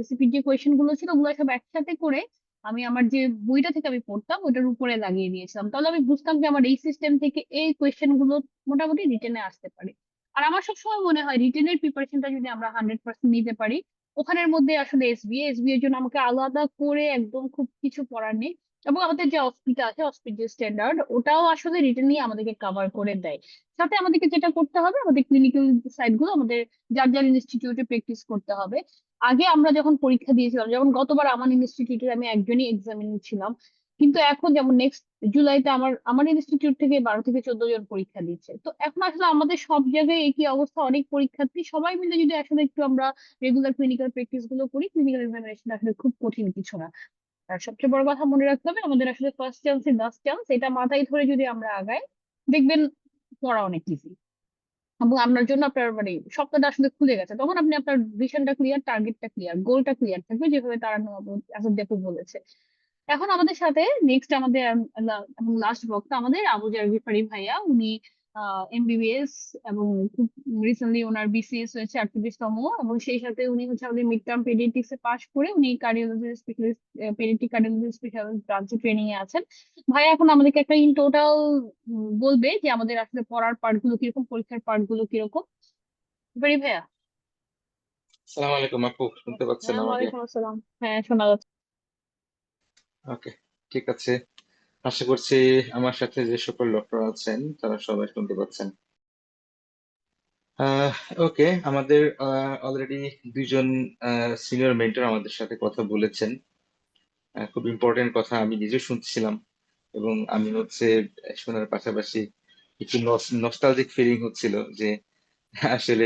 সিপির যে কোয়েশ্চেন গুলো ছিল ওগুলো সব একসাথে করে আমি আমার যে বইটা থেকে আমি পড়তাম ওটার উপরে লাগিয়ে দিয়েছিলাম, তাহলে আমি বুঝতাম যে আমার এই সিস্টেম থেকে এই কোয়েশ্চেন গুলো মোটামুটি রিটেনে আসতে পারে। আর আমার সবসময় মনে হয় রিটেনের প্রিপারেশনটা যদি আমরা 100% নিতে পারি, ওখানের মধ্যে আসলে এসবিএ এর জন্য আমাকে আলাদা করে একদম খুব কিছু পড়ার নেই, এবং আমাদের যে অস্পিটা আছে, অস্পিট যে স্ট্যান্ডার্ড ওটাও আসলে রিটেন নিয়ে আমাদেরকে কভার করে দেয়। সাথে আমাদেরকে যেটা করতে হবে, আমাদের ক্লিনিক্যাল সাইড গুলো আমাদের যার যার ইনস্টিটিউটে প্র্যাকটিস করতে হবে। আগে আমরা যখন পরীক্ষা দিয়েছিলাম, যেমন গতবার আমার ইনস্টিটিউটে আমি একজনই এক্সামিন ছিলাম, কিন্তু এখন যেমন নেক্সট জুলাইতে আমার আমার ইনস্টিটিউট থেকে 12 থেকে 14 জন পরীক্ষা দিচ্ছে। তো এখন আসলে আমাদের সব জায়গায় একই অবস্থা, অনেক পরীক্ষার্থী, সবাই মিলে যদি আসলে একটু আমরা রেগুলার ক্লিনিক্যাল প্র্যাকটিস গুলো করি, ক্লিনিক্যাল এক্সামিনেশন আসলে খুব কঠিন কিছু না। আর সবচেয়ে বড় কথা মনে রাখতে হবে, আমাদের আসলে first chance is last chance, এটা মাথায় ধরে যদি আমরা আগাই, দেখবেন পড়া অনেক ইজি, এবং আপনার জন্য আপনার মানে সপ্তাহটা আসলে খুলে গেছে, তখন আপনি আপনার ভিশনটা ক্লিয়ার, টার্গেটটা ক্লিয়ার, গোলটা ক্লিয়ার থাকবে, যেভাবে তারা আসাদ দেখু বলেছে। এখন আমাদের সাথে নেক্সট আমাদের এবং লাস্ট বক্তা আমাদের আবু জার গিফারি ভাইয়া, উনি এমবিবিএস এবং খুব রিসেন্টলি ওনার বিসিএস হয়েছে 38তম, এবং সেই সাথে উনি হচ্ছে আমাদের মিড টার্ম পেডিয়াট্রিক্স এ পাশ করে উনি cardiology specialist, paediatric cardiology specialist ব্রাঞ্চে ট্রেনিং এ আছেন। ভাইয়া এখন আমাদেরকে একটা ইন টোটাল বলবে যে আমাদের আসলে পড়ার পার্ট গুলো কিরকম, পরীক্ষার পার্ট গুলো কিরকম। গিফারি ভাইয়া। সালাম আলাইকুম আপু, শুনতে পাচ্ছেন হ্যাঁ, আমাকে? ওয়ালাইকুম আসসালাম। হ্যাঁ, শোনা যাচ্ছে। ওকে, ঠিক আছে। আশা করছি আমার সাথে যে সকল ডক্টর আছেন তারা সবাই শুনতে পাচ্ছেন। আহ ওকে, আমাদের অলরেডি দুইজন সিনিয়র মেন্টর আমাদের সাথে কথা বলেছেন। খুব ইম্পর্টেন্ট কথা আমি নিজে শুনছিলাম, এবং আমি হচ্ছে শোনার পাশাপাশি একটু নস্টালজিক ফিলিং হচ্ছিল যে আসলে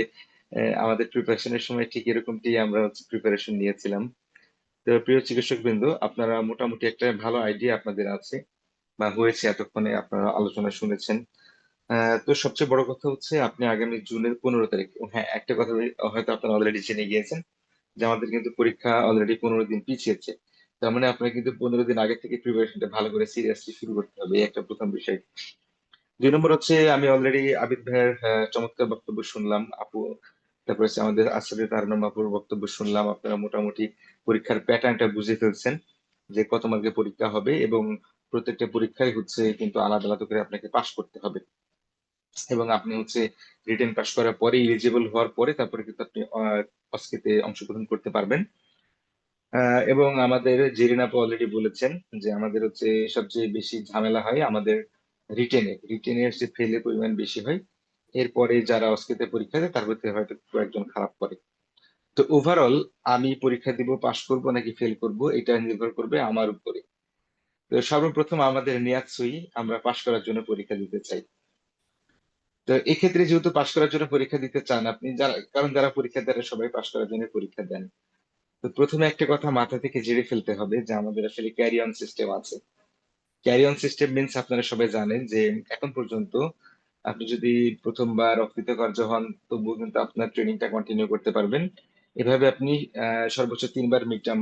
আমাদের প্রিপারেশনের সময় ঠিক এরকমটি আমরা হচ্ছে প্রিপারেশন নিয়েছিলাম। তো প্রিয় চিকিৎসক বিন্দু, আপনারা মোটামুটি একটা ভালো আইডিয়া আপনাদের আছে বা হয়েছে, এতক্ষণে আপনারা আলোচনা শুনেছেন। তো সবচেয়ে বড় কথা হচ্ছে আপনি আগামী জুনের 15 তারিখ, হ্যাঁ একটা কথা হয়তো আপনারা অলরেডি জেনে গিয়েছেন যে আমাদের কিন্তু পরীক্ষা অলরেডি 15 দিন পিছিয়েছে। তার মানে আপনার কিন্তু 15 দিন আগে থেকে প্রিপারেশনটা ভালো করে সিরিয়াসলি শুরু করতে হবে, এই একটা প্রথম বিষয়। 2 নম্বর হচ্ছে আমি অলরেডি আবিদ ভাইয়ের চমৎকার বক্তব্য শুনলাম আপু, তারপর হচ্ছে আমাদের আসলে তারনম আপুর বক্তব্য শুনলাম। আপনারা মোটামুটি পরীক্ষার প্যাটার্নটা বুঝে ফেলছেন যে কত মার্কের পরীক্ষা হবে, এবং প্রত্যেকটা পরীক্ষায় হচ্ছে কিন্তু আলাদা আলাদা করে আপনাকে পাশ করতে হবে, এবং আপনি হচ্ছে রিটেন পাস করার পরে এলিজিবল হওয়ার পরে তারপরে কিন্তু আপনি অস্কিতে অংশগ্রহণ করতে পারবেন। এবং আমাদের জেরিন আপু অলরেডি বলেছেন যে আমাদের হচ্ছে সবচেয়ে বেশি ঝামেলা হয় আমাদের রিটেনের যে ফেলের পরিমাণ বেশি হয়, এরপরে যারা অস্কিতে পরীক্ষা দেয় তার ভিতরে হয়তো কয়েকজন খারাপ করে। তো ওভারঅল আমি পরীক্ষা দিব, পাশ করব নাকি ফেল করব এটা নির্ভর করবে আমার উপরে। তো সর্বপ্রথম আমাদের নিয়াত সই, আমরা পাশ করার জন্য পরীক্ষা দিতে চাই। তো এক্ষেত্রে যেহেতু পাশ করার জন্য পরীক্ষা দিতে চান আপনি, যারা কারণ যারা পরীক্ষা দেয় সবাই পাশ করার জন্য পরীক্ষা দেন, তো প্রথমে একটা কথা মাথা থেকে ঝেড়ে ফেলতে হবে যে আমাদের আসলে ক্যারি অন সিস্টেম আছে। ক্যারি অন সিস্টেম মিনস আপনারা সবাই জানেন যে এখন পর্যন্ত আপনি যদি প্রথমবার অকৃতকার্য হন তবুও কিন্তু আপনার ট্রেনিংটা কন্টিনিউ করতে পারবেন। এভাবে আপনি সর্বোচ্চ 3বার মিড টার্ম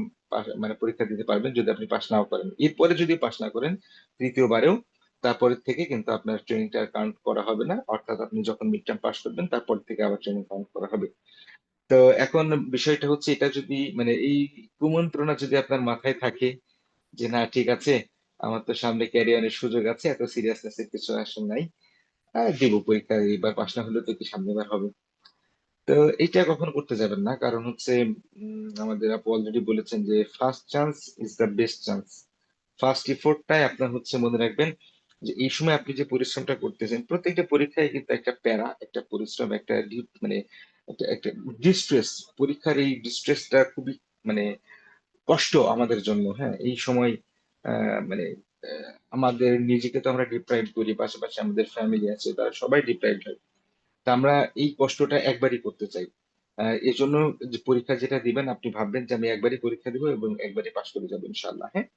মানে পরীক্ষা দিতে পারবেন যদি আপনি পাস নাও করেন। এরপরে যদি পাস না করেন, তৃতীয়বারেও তারপরের থেকে কিন্তু আপনার ট্রেনিংটা কাউন্ট করা হবে না, অর্থাৎ আপনি যখন মিড টার্ম পাস করবেন তারপর থেকে আবার ট্রেনিং কাউন্ট করা হবে। তো এখন বিষয়টা হচ্ছে এটা যদি মানে এই কুমন্ত্রণা যদি আপনার মাথায় থাকে যে না ঠিক আছে, আমার তো সামনে ক্যারিয়ারের সুযোগ আছে, এত সিরিয়াসনেস এর কিছু আসলে নাই, দিব পরীক্ষা, এবার পাস না হলে তো কি সামনেবার হবে। তো এইটা কখনো করতে যাবেন না, কারণ হচ্ছে আমাদের আপু অলরেডি বলেছেন যে first chance is the best chance. First এফোর্টটাই আপনার হচ্ছে মনে রাখবেন যে এই সময় আপনি যে পরিশ্রমটা করতেছেন, প্রত্যেকটা পরীক্ষায় কিন্তু একটা প্যারা, একটা পরিশ্রম, একটা মানে একটা একটা ডিস্ট্রেস, পরীক্ষার এই ডিস্ট্রেসটা খুবই মানে কষ্ট আমাদের জন্য। হ্যাঁ, এই সময় মানে আমাদের নিজেকে তো আমরা ডিপ্রাইভ করি, পাশাপাশি আমাদের ফ্যামিলি আছে, তারা সবাই ডিপ্রাইভ হয়। তা আমরা এই কষ্টটা একবারই করতে চাই। এজন্য যে পরীক্ষা যেটা দিবেন আপনি ভাববেন যে আমি একবারই পরীক্ষা দিব এবং একবারই পাশ করে যাবো ইনশাআল্লাহ। হ্যাঁ,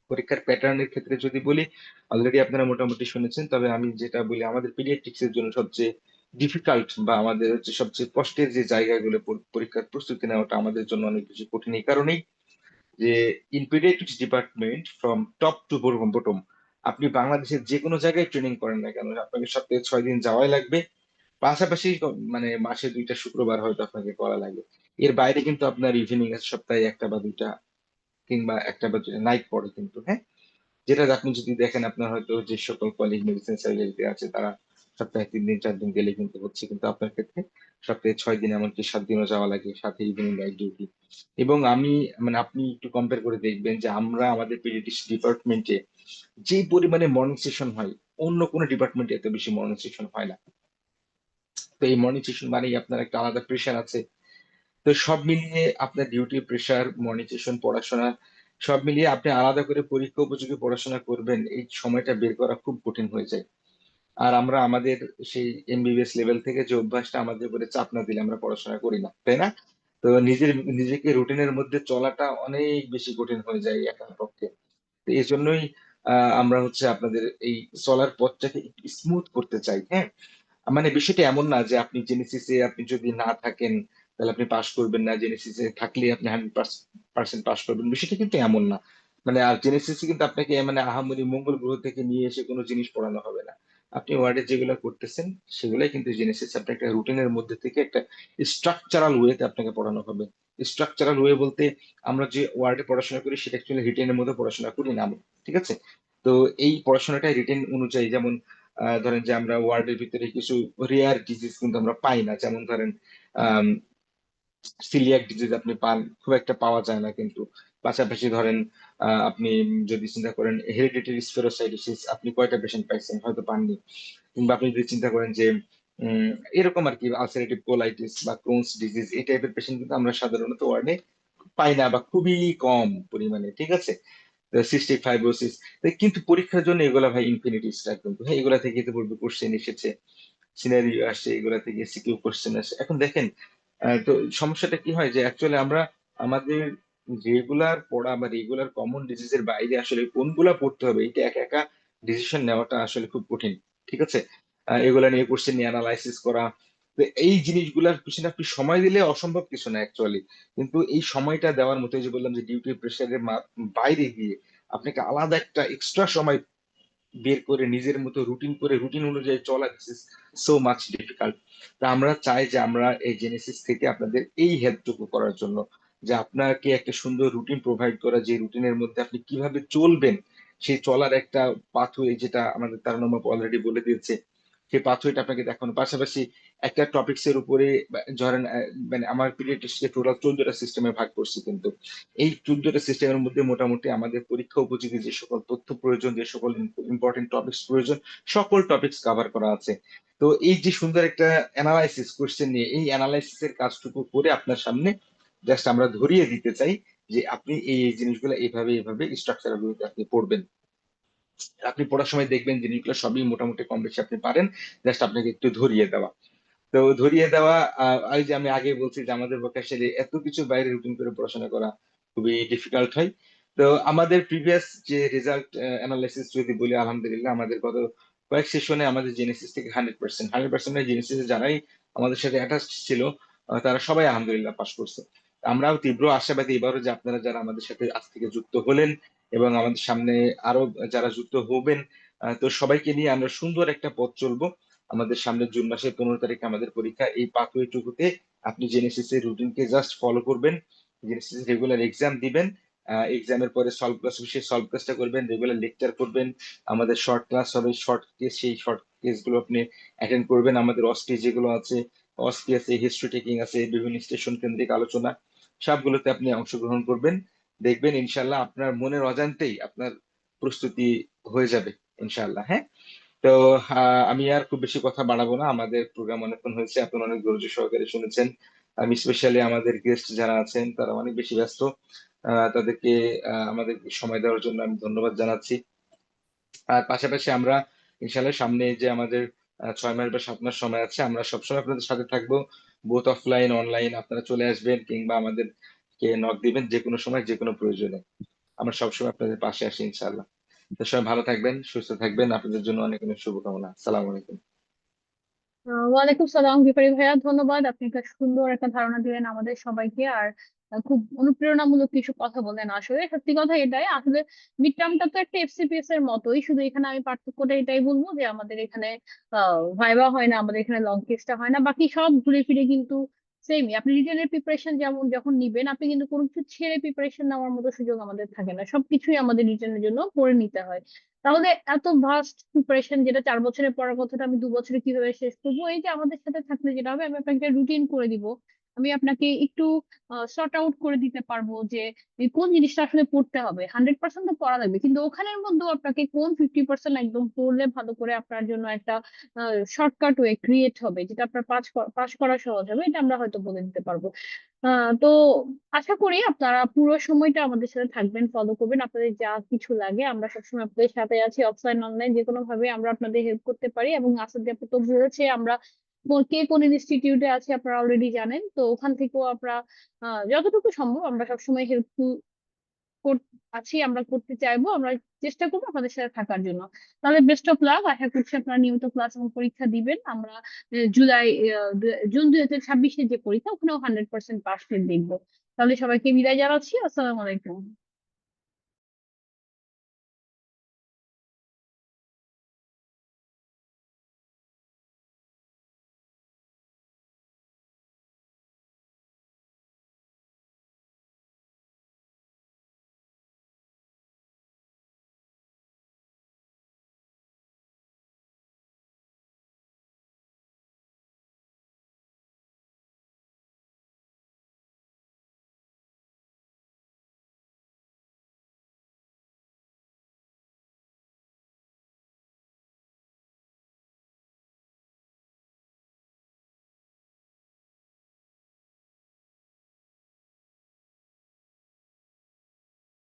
পরীক্ষার প্যাটার্নের ক্ষেত্রে যদি বলি, অলরেডি আপনারা মোটামুটি শুনেছেন, তবে আমি যেটা বলি আমাদের পিডিয়াট্রিক্স এর জন্য সবচেয়ে ডিফিকাল্ট বা আমাদের হচ্ছে সবচেয়ে কষ্টের যে জায়গাগুলো পরীক্ষার প্রস্তুতি নেওয়াটা আমাদের জন্য অনেক বেশি কঠিন, এই কারণেই যে in paediatrics department from top to bottom, আপনি বাংলাদেশের যে কোনো জায়গায় ট্রেনিং করেন না কেন, আপনাকে সপ্তাহে 6 দিন যাওয়াই লাগবে। পাশাপাশি মানে মাসে 2টা শুক্রবার হয়তো আপনাকে করা লাগে। এর বাইরে কিন্তু আপনার ইভিনিং আছে সপ্তাহে 1টা বা 2টা, কিংবা 1টা বা 2টা নাইট পড়ে কিন্তু। হ্যাঁ, যেটা আপনি যদি দেখেন আপনার হয়তো যে সকল কলিগ মেডিসিন সার্জারিতে আছে তারা সপ্তাহে 3 দিন 4 দিন গেলে কিন্তু হচ্ছে, কিন্তু আপনার ক্ষেত্রে সপ্তাহে 6 দিন, এমনকি 7 দিনও যাওয়া লাগে, সাথে ইভিনিং নাইট ডিউটি। এবং আমি মানে আপনি একটু কম্পেয়ার করে দেখবেন যে আমরা আমাদের পিডিয়াট্রিক্স ডিপার্টমেন্টে যে পরিমাণে মর্নিং সেশন হয়, অন্য কোনো ডিপার্টমেন্টে এত বেশি মর্নিং সেশন হয় না। তো এই মর্নিং সেশন মানেই আপনার একটা আলাদা প্রেশার আছে। তো সব মিলিয়ে আপনার ডিউটি, প্রেশার, মর্নিং সেশন, পড়াশোনা সব মিলিয়ে আপনি আলাদা করে পরীক্ষা উপযোগী পড়াশোনা করবেন, এই সময়টা বের করা খুব কঠিন হয়ে যায়। আর আমরা আমাদের সেই এমবিবিএস লেভেল থেকে যে অভ্যাসটা, আমাদের উপরে চাপ না দিলে আমরা পড়াশোনা করি না, তাই না? তো নিজেকে রুটিনের মধ্যে চলাটা অনেক বেশি কঠিন হয়ে যায় একার পক্ষে। তো এই জন্যই আমরা হচ্ছে আপনাদের এই চলার পথটাকে স্মুথ করতে চাই। হ্যাঁ, মানে বিষয়টা এমন না যে আপনি জেনেসিসে আপনি যদি না থাকেন তাহলে আপনি পাশ করবেন না, জেনেসিসে থাকলে আপনি 100% পাশ করবেন, বিষয়টা কিন্তু এমন না। মানে আর জেনেসিসে কিন্তু আপনাকে মানে আহামরি মঙ্গল গ্রহ থেকে নিয়ে এসে কোনো জিনিস পড়ানো হবে না। আপনি ওয়ার্ডে যেগুলো করতেছেন সেগুলাই কিন্তু জেনেসিস, আপনি একটা রুটিনের মধ্যে থেকে একটা স্ট্রাকচারাল ওয়েতে আপনাকে পড়ানো হবে। স্ট্রাকচারাল ওয়ে বলতে আমরা যে ওয়ার্ডে পড়াশোনা করি সেটা অ্যাকচুয়ালি রিটেনের মধ্যে পড়াশোনা করি না আমরা, ঠিক আছে? তো এই পড়াশোনাটা রিটেন অনুযায়ী, যেমন ধরেন যে আমরা ওয়ার্ডের ভিতরে কিছু রেয়ার ডিজিজ কিন্তু আমরা পাই না, যেমন ধরেন সিলিয়াক ডিজিজ আপনি পান, খুব একটা পাওয়া যায় না কিন্তু। পাশাপাশি ধরেন আপনি যদি চিন্তা করেন হেরিডিটারি স্পেরোসাইটোসিস, আপনি কয়টা পেশেন্ট পাইছেন, হয়তো পাননি। কিংবা আপনি যদি চিন্তা করেন যে উম, এরকম আর কি আলসারেটিভ কোলাইটিস বা ক্রোনস ডিজিজ, এই টাইপের পেশেন্ট কিন্তু আমরা সাধারণত ওয়ার্ডে পাই না বা খুবই কম পরিমাণে, ঠিক আছে? সিস্টিক ফাইব্রোসিস, কিন্তু পরীক্ষার জন্য এগুলা ভাই ইনফিনিটি স্টার, কিন্তু হ্যাঁ এগুলা থেকে ইতিপূর্বে কোশ্চেন এসেছে, সিনারিও আসছে, এগুলা থেকে সিকিউ কোশ্চেন আসে। এখন দেখেন তো সমস্যাটা কি হয় যে অ্যাকচুয়ালি আমরা আমাদের রেগুলার পড়া বা রেগুলার কমন ডিজিজের বাইরে আসলে কোনগুলা পড়তে হবে, এটা একা একা ডিসিশন নেওয়াটা আসলে খুব কঠিন, ঠিক আছে? এগুলা নিয়ে কোশ্চেন নিয়ে অ্যানালাইসিস করা, তো এই জিনিসগুলার পিছনে আপনি সময় দিলে অসম্ভব কিছু না অ্যাকচুয়ালি। কিন্তু এই সময়টা দেওয়ার মতো, এই যে বললাম যে ডিউটি প্রেশারের বাইরে গিয়ে আপনাকে আলাদা একটা এক্সট্রা সময় বের করে নিজের মতো রুটিন করে রুটিন অনুযায়ী চলা, this is so much difficult. তা আমরা চাই যে আমরা এই জেনেসিস থেকে আপনাদের এই হেল্পটুকু করার জন্য, যে আপনাকে একটা সুন্দর রুটিন প্রোভাইড করা, যে রুটিনের মধ্যে আপনি কিভাবে চলবেন সেই চলার একটা পাথওয়ে, যেটা আমাদের তারা অলরেডি বলে দিয়েছে, সেই পাথওয়েটা আপনাকে দেখানো। পাশাপাশি একটা টপিক্স এর উপরে ধরেন মানে আমার পিরিয়ড টোটাল 14টা সিস্টেমে ভাগ করছি, কিন্তু এই 14টা সিস্টেমের মধ্যে মোটামুটি আমাদের পরীক্ষা উপযোগী যে সকল তথ্য প্রয়োজন, যে সকল ইম্পর্টেন্ট টপিকস প্রয়োজন, সকল টপিকস কভার করা আছে। তো এই যে সুন্দর একটা অ্যানালাইসিস কোশ্চেন নিয়ে, এই অ্যানালাইসিস এর কাজটুকু করে আপনার সামনে জাস্ট আমরা ধরিয়ে দিতে চাই যে আপনি এই এই জিনিসগুলো এইভাবে এইভাবে স্ট্রাকচার গুলোতে আপনি পড়বেন। আপনি পড়ার সময় দেখবেন জিনিসগুলো সবই মোটামুটি কম বেশি আপনি পারেন, জাস্ট আপনাকে একটু ধরিয়ে দেওয়া। তো ধরিয়ে দেওয়া, এই যে আমি আগে বলছি যে আমাদের পক্ষে আসলে এত কিছু বাইরে রুটিন করে পড়াশোনা করা খুবই ডিফিকাল্ট হয়। তো আমাদের প্রিভিয়াস যে রেজাল্ট অ্যানালাইসিস যদি বলি, আলহামদুলিল্লাহ আমাদের গত কয়েক সেশনে আমাদের জেনেসিস থেকে 100% জেনেসিস যারাই আমাদের সাথে অ্যাটাচ ছিল তারা সবাই আলহামদুলিল্লাহ পাশ করছে। আমরাও তীব্র আশাবাদী এবারও যে আপনারা যারা আমাদের সাথে আজ থেকে যুক্ত হলেন এবং আমাদের সামনে আরো যারা যুক্ত হবেন, তো সবাইকে নিয়ে আমরা সুন্দর একটা পথ চলবো। আমাদের সামনে জুন মাসের 15 তারিখে আমাদের পরীক্ষা। এই পাথওয়ে টুকুতে আপনি জেনেসিস এর রুটিনকে জাস্ট ফলো করবেন, জেনেসিস রেগুলার এক্সাম দিবেন, এক্সামের পরে সলভ ক্লাস, বিশেষ সলভ ক্লাসটা করবেন, রেগুলার লেকচার করবেন, আমাদের শর্ট ক্লাস হবে, শর্ট কেস, সেই শর্ট কেস গুলো আপনি অ্যাটেন্ড করবেন। আমাদের অস্টি যেগুলো আছে, অস্টি আছে, হিস্ট্রি টেকিং আছে, বিভিন্ন স্টেশন কেন্দ্রিক আলোচনা, সবগুলোতে আপনি অংশগ্রহণ করবেন। দেখবেন ইনশাল্লাহ আপনার মনের অজান্তেই আপনার প্রস্তুতি হয়ে যাবে ইনশাল্লাহ। হ্যাঁ, তো আমি আর খুব বেশি কথা বাড়াবো না, আমাদের প্রোগ্রাম অনেকক্ষণ হয়েছে, আপনারা অনেক ধৈর্য সহকারে শুনেছেন। আমি স্পেশালি আমাদের গেস্ট যারা আছেন তারা অনেক বেশি ব্যস্ত, তাদেরকে আমাদের সময় দেওয়ার জন্য আমি ধন্যবাদ জানাচ্ছি। আর পাশাপাশি আমরা ইনশাল্লাহ সামনে যে আমাদের 6 মাস বা 7 মাস সময় আছে, আমরা সবসময় আপনাদের সাথে থাকবো, বোথ অফলাইন অনলাইন। আপনারা চলে আসবেন কিংবা আমাদেরকে নক দিবেন যে কোনো সময় যে কোনো প্রয়োজনে। আমরা সবসময় আপনাদের পাশে আসি ইনশাল্লাহ। তো সবাই ভালো থাকবেন, সুস্থ থাকবেন। আপনাদের জন্য অনেক অনেক শুভকামনা। আসসালামু আলাইকুম। ওয়ালাইকুম সালাম বিপারী ভাইয়া, ধন্যবাদ। আপনি একটা সুন্দর একটা ধারণা দিলেন আমাদের সবাইকে, আর খুব অনুপ্রেরণামূলক কিছু কথা বললেন। আসলে সত্যি কথা এটাই, আসলে মিড টার্মটা তো একটা এফসিপিএস এর মতোই, শুধু এখানে আমি পার্থক্যটা এটাই বলবো যে আমাদের এখানে ভাইবা হয় না, আমাদের এখানে লং টেস্টটা হয় না, বাকি সব ঘুরে ফিরে কিন্তু সেমই। আপনি রিটেনের প্রিপারেশন যেমন যখন নিবেন, আপনি কিন্তু কোনো কিছু ছেড়ে প্রিপারেশন নেওয়ার মতো সুযোগ আমাদের থাকে না, সবকিছুই আমাদের রিটেনের জন্য করে নিতে হয়। তাহলে এত ভাস্ট প্রিপারেশন, যেটা 4 বছরের পড়ার কথাটা আমি 2 বছরে কিভাবে শেষ করবো, এই যে আমাদের সাথে থাকলে যেটা হবে, আমি আপনাকে রুটিন করে দিব। আমি আপনাকে একটু সর্ট আউট করে দিতে পারবো যে এই কোন জিনিসটা আসলে পড়তে হবে। 100% তো পড়া লাগবে, কিন্তু ওখানের মধ্যেও আপনাকে কোন 50% একদম পড়লে ভালো করে আপনার জন্য একটা শর্টকাট ওয়ে ক্রিয়েট হবে, যেটা আপনার পাস করা সহজ হবে, এটা আমরা হয়তো বলে দিতে পারবো। তো আশা করি আপনারা পুরো সময়টা আমাদের সাথে থাকবেন, ফলো করবেন। আপনাদের যা কিছু লাগে আমরা সবসময় আপনাদের সাথে আছি, অফলাইন অনলাইন যে কোনো ভাবে আমরা আপনাদের হেল্প করতে পারি। এবং আসাদ আপু তো বলেছে আমরা কে কোন ইনস্টিটিউটে আছে আপনারা অলরেডি জানেন, তো ওখান থেকেও আমরা যতটুকু সম্ভব আমরা সবসময় হেল্পফুল আছি, আমরা করতে চাইবো, আমরা চেষ্টা করবো আপনাদের সাথে থাকার জন্য। তাহলে বেস্ট অফ লাক, আশা করছি আপনারা নিয়মিত ক্লাস এবং পরীক্ষা দিবেন। আমরা জুন 2026-এর যে পরীক্ষা, ওখানেও 100% পাস দেখবো। তাহলে সবাইকে বিদায় জানাচ্ছি, আসসালামু আলাইকুম।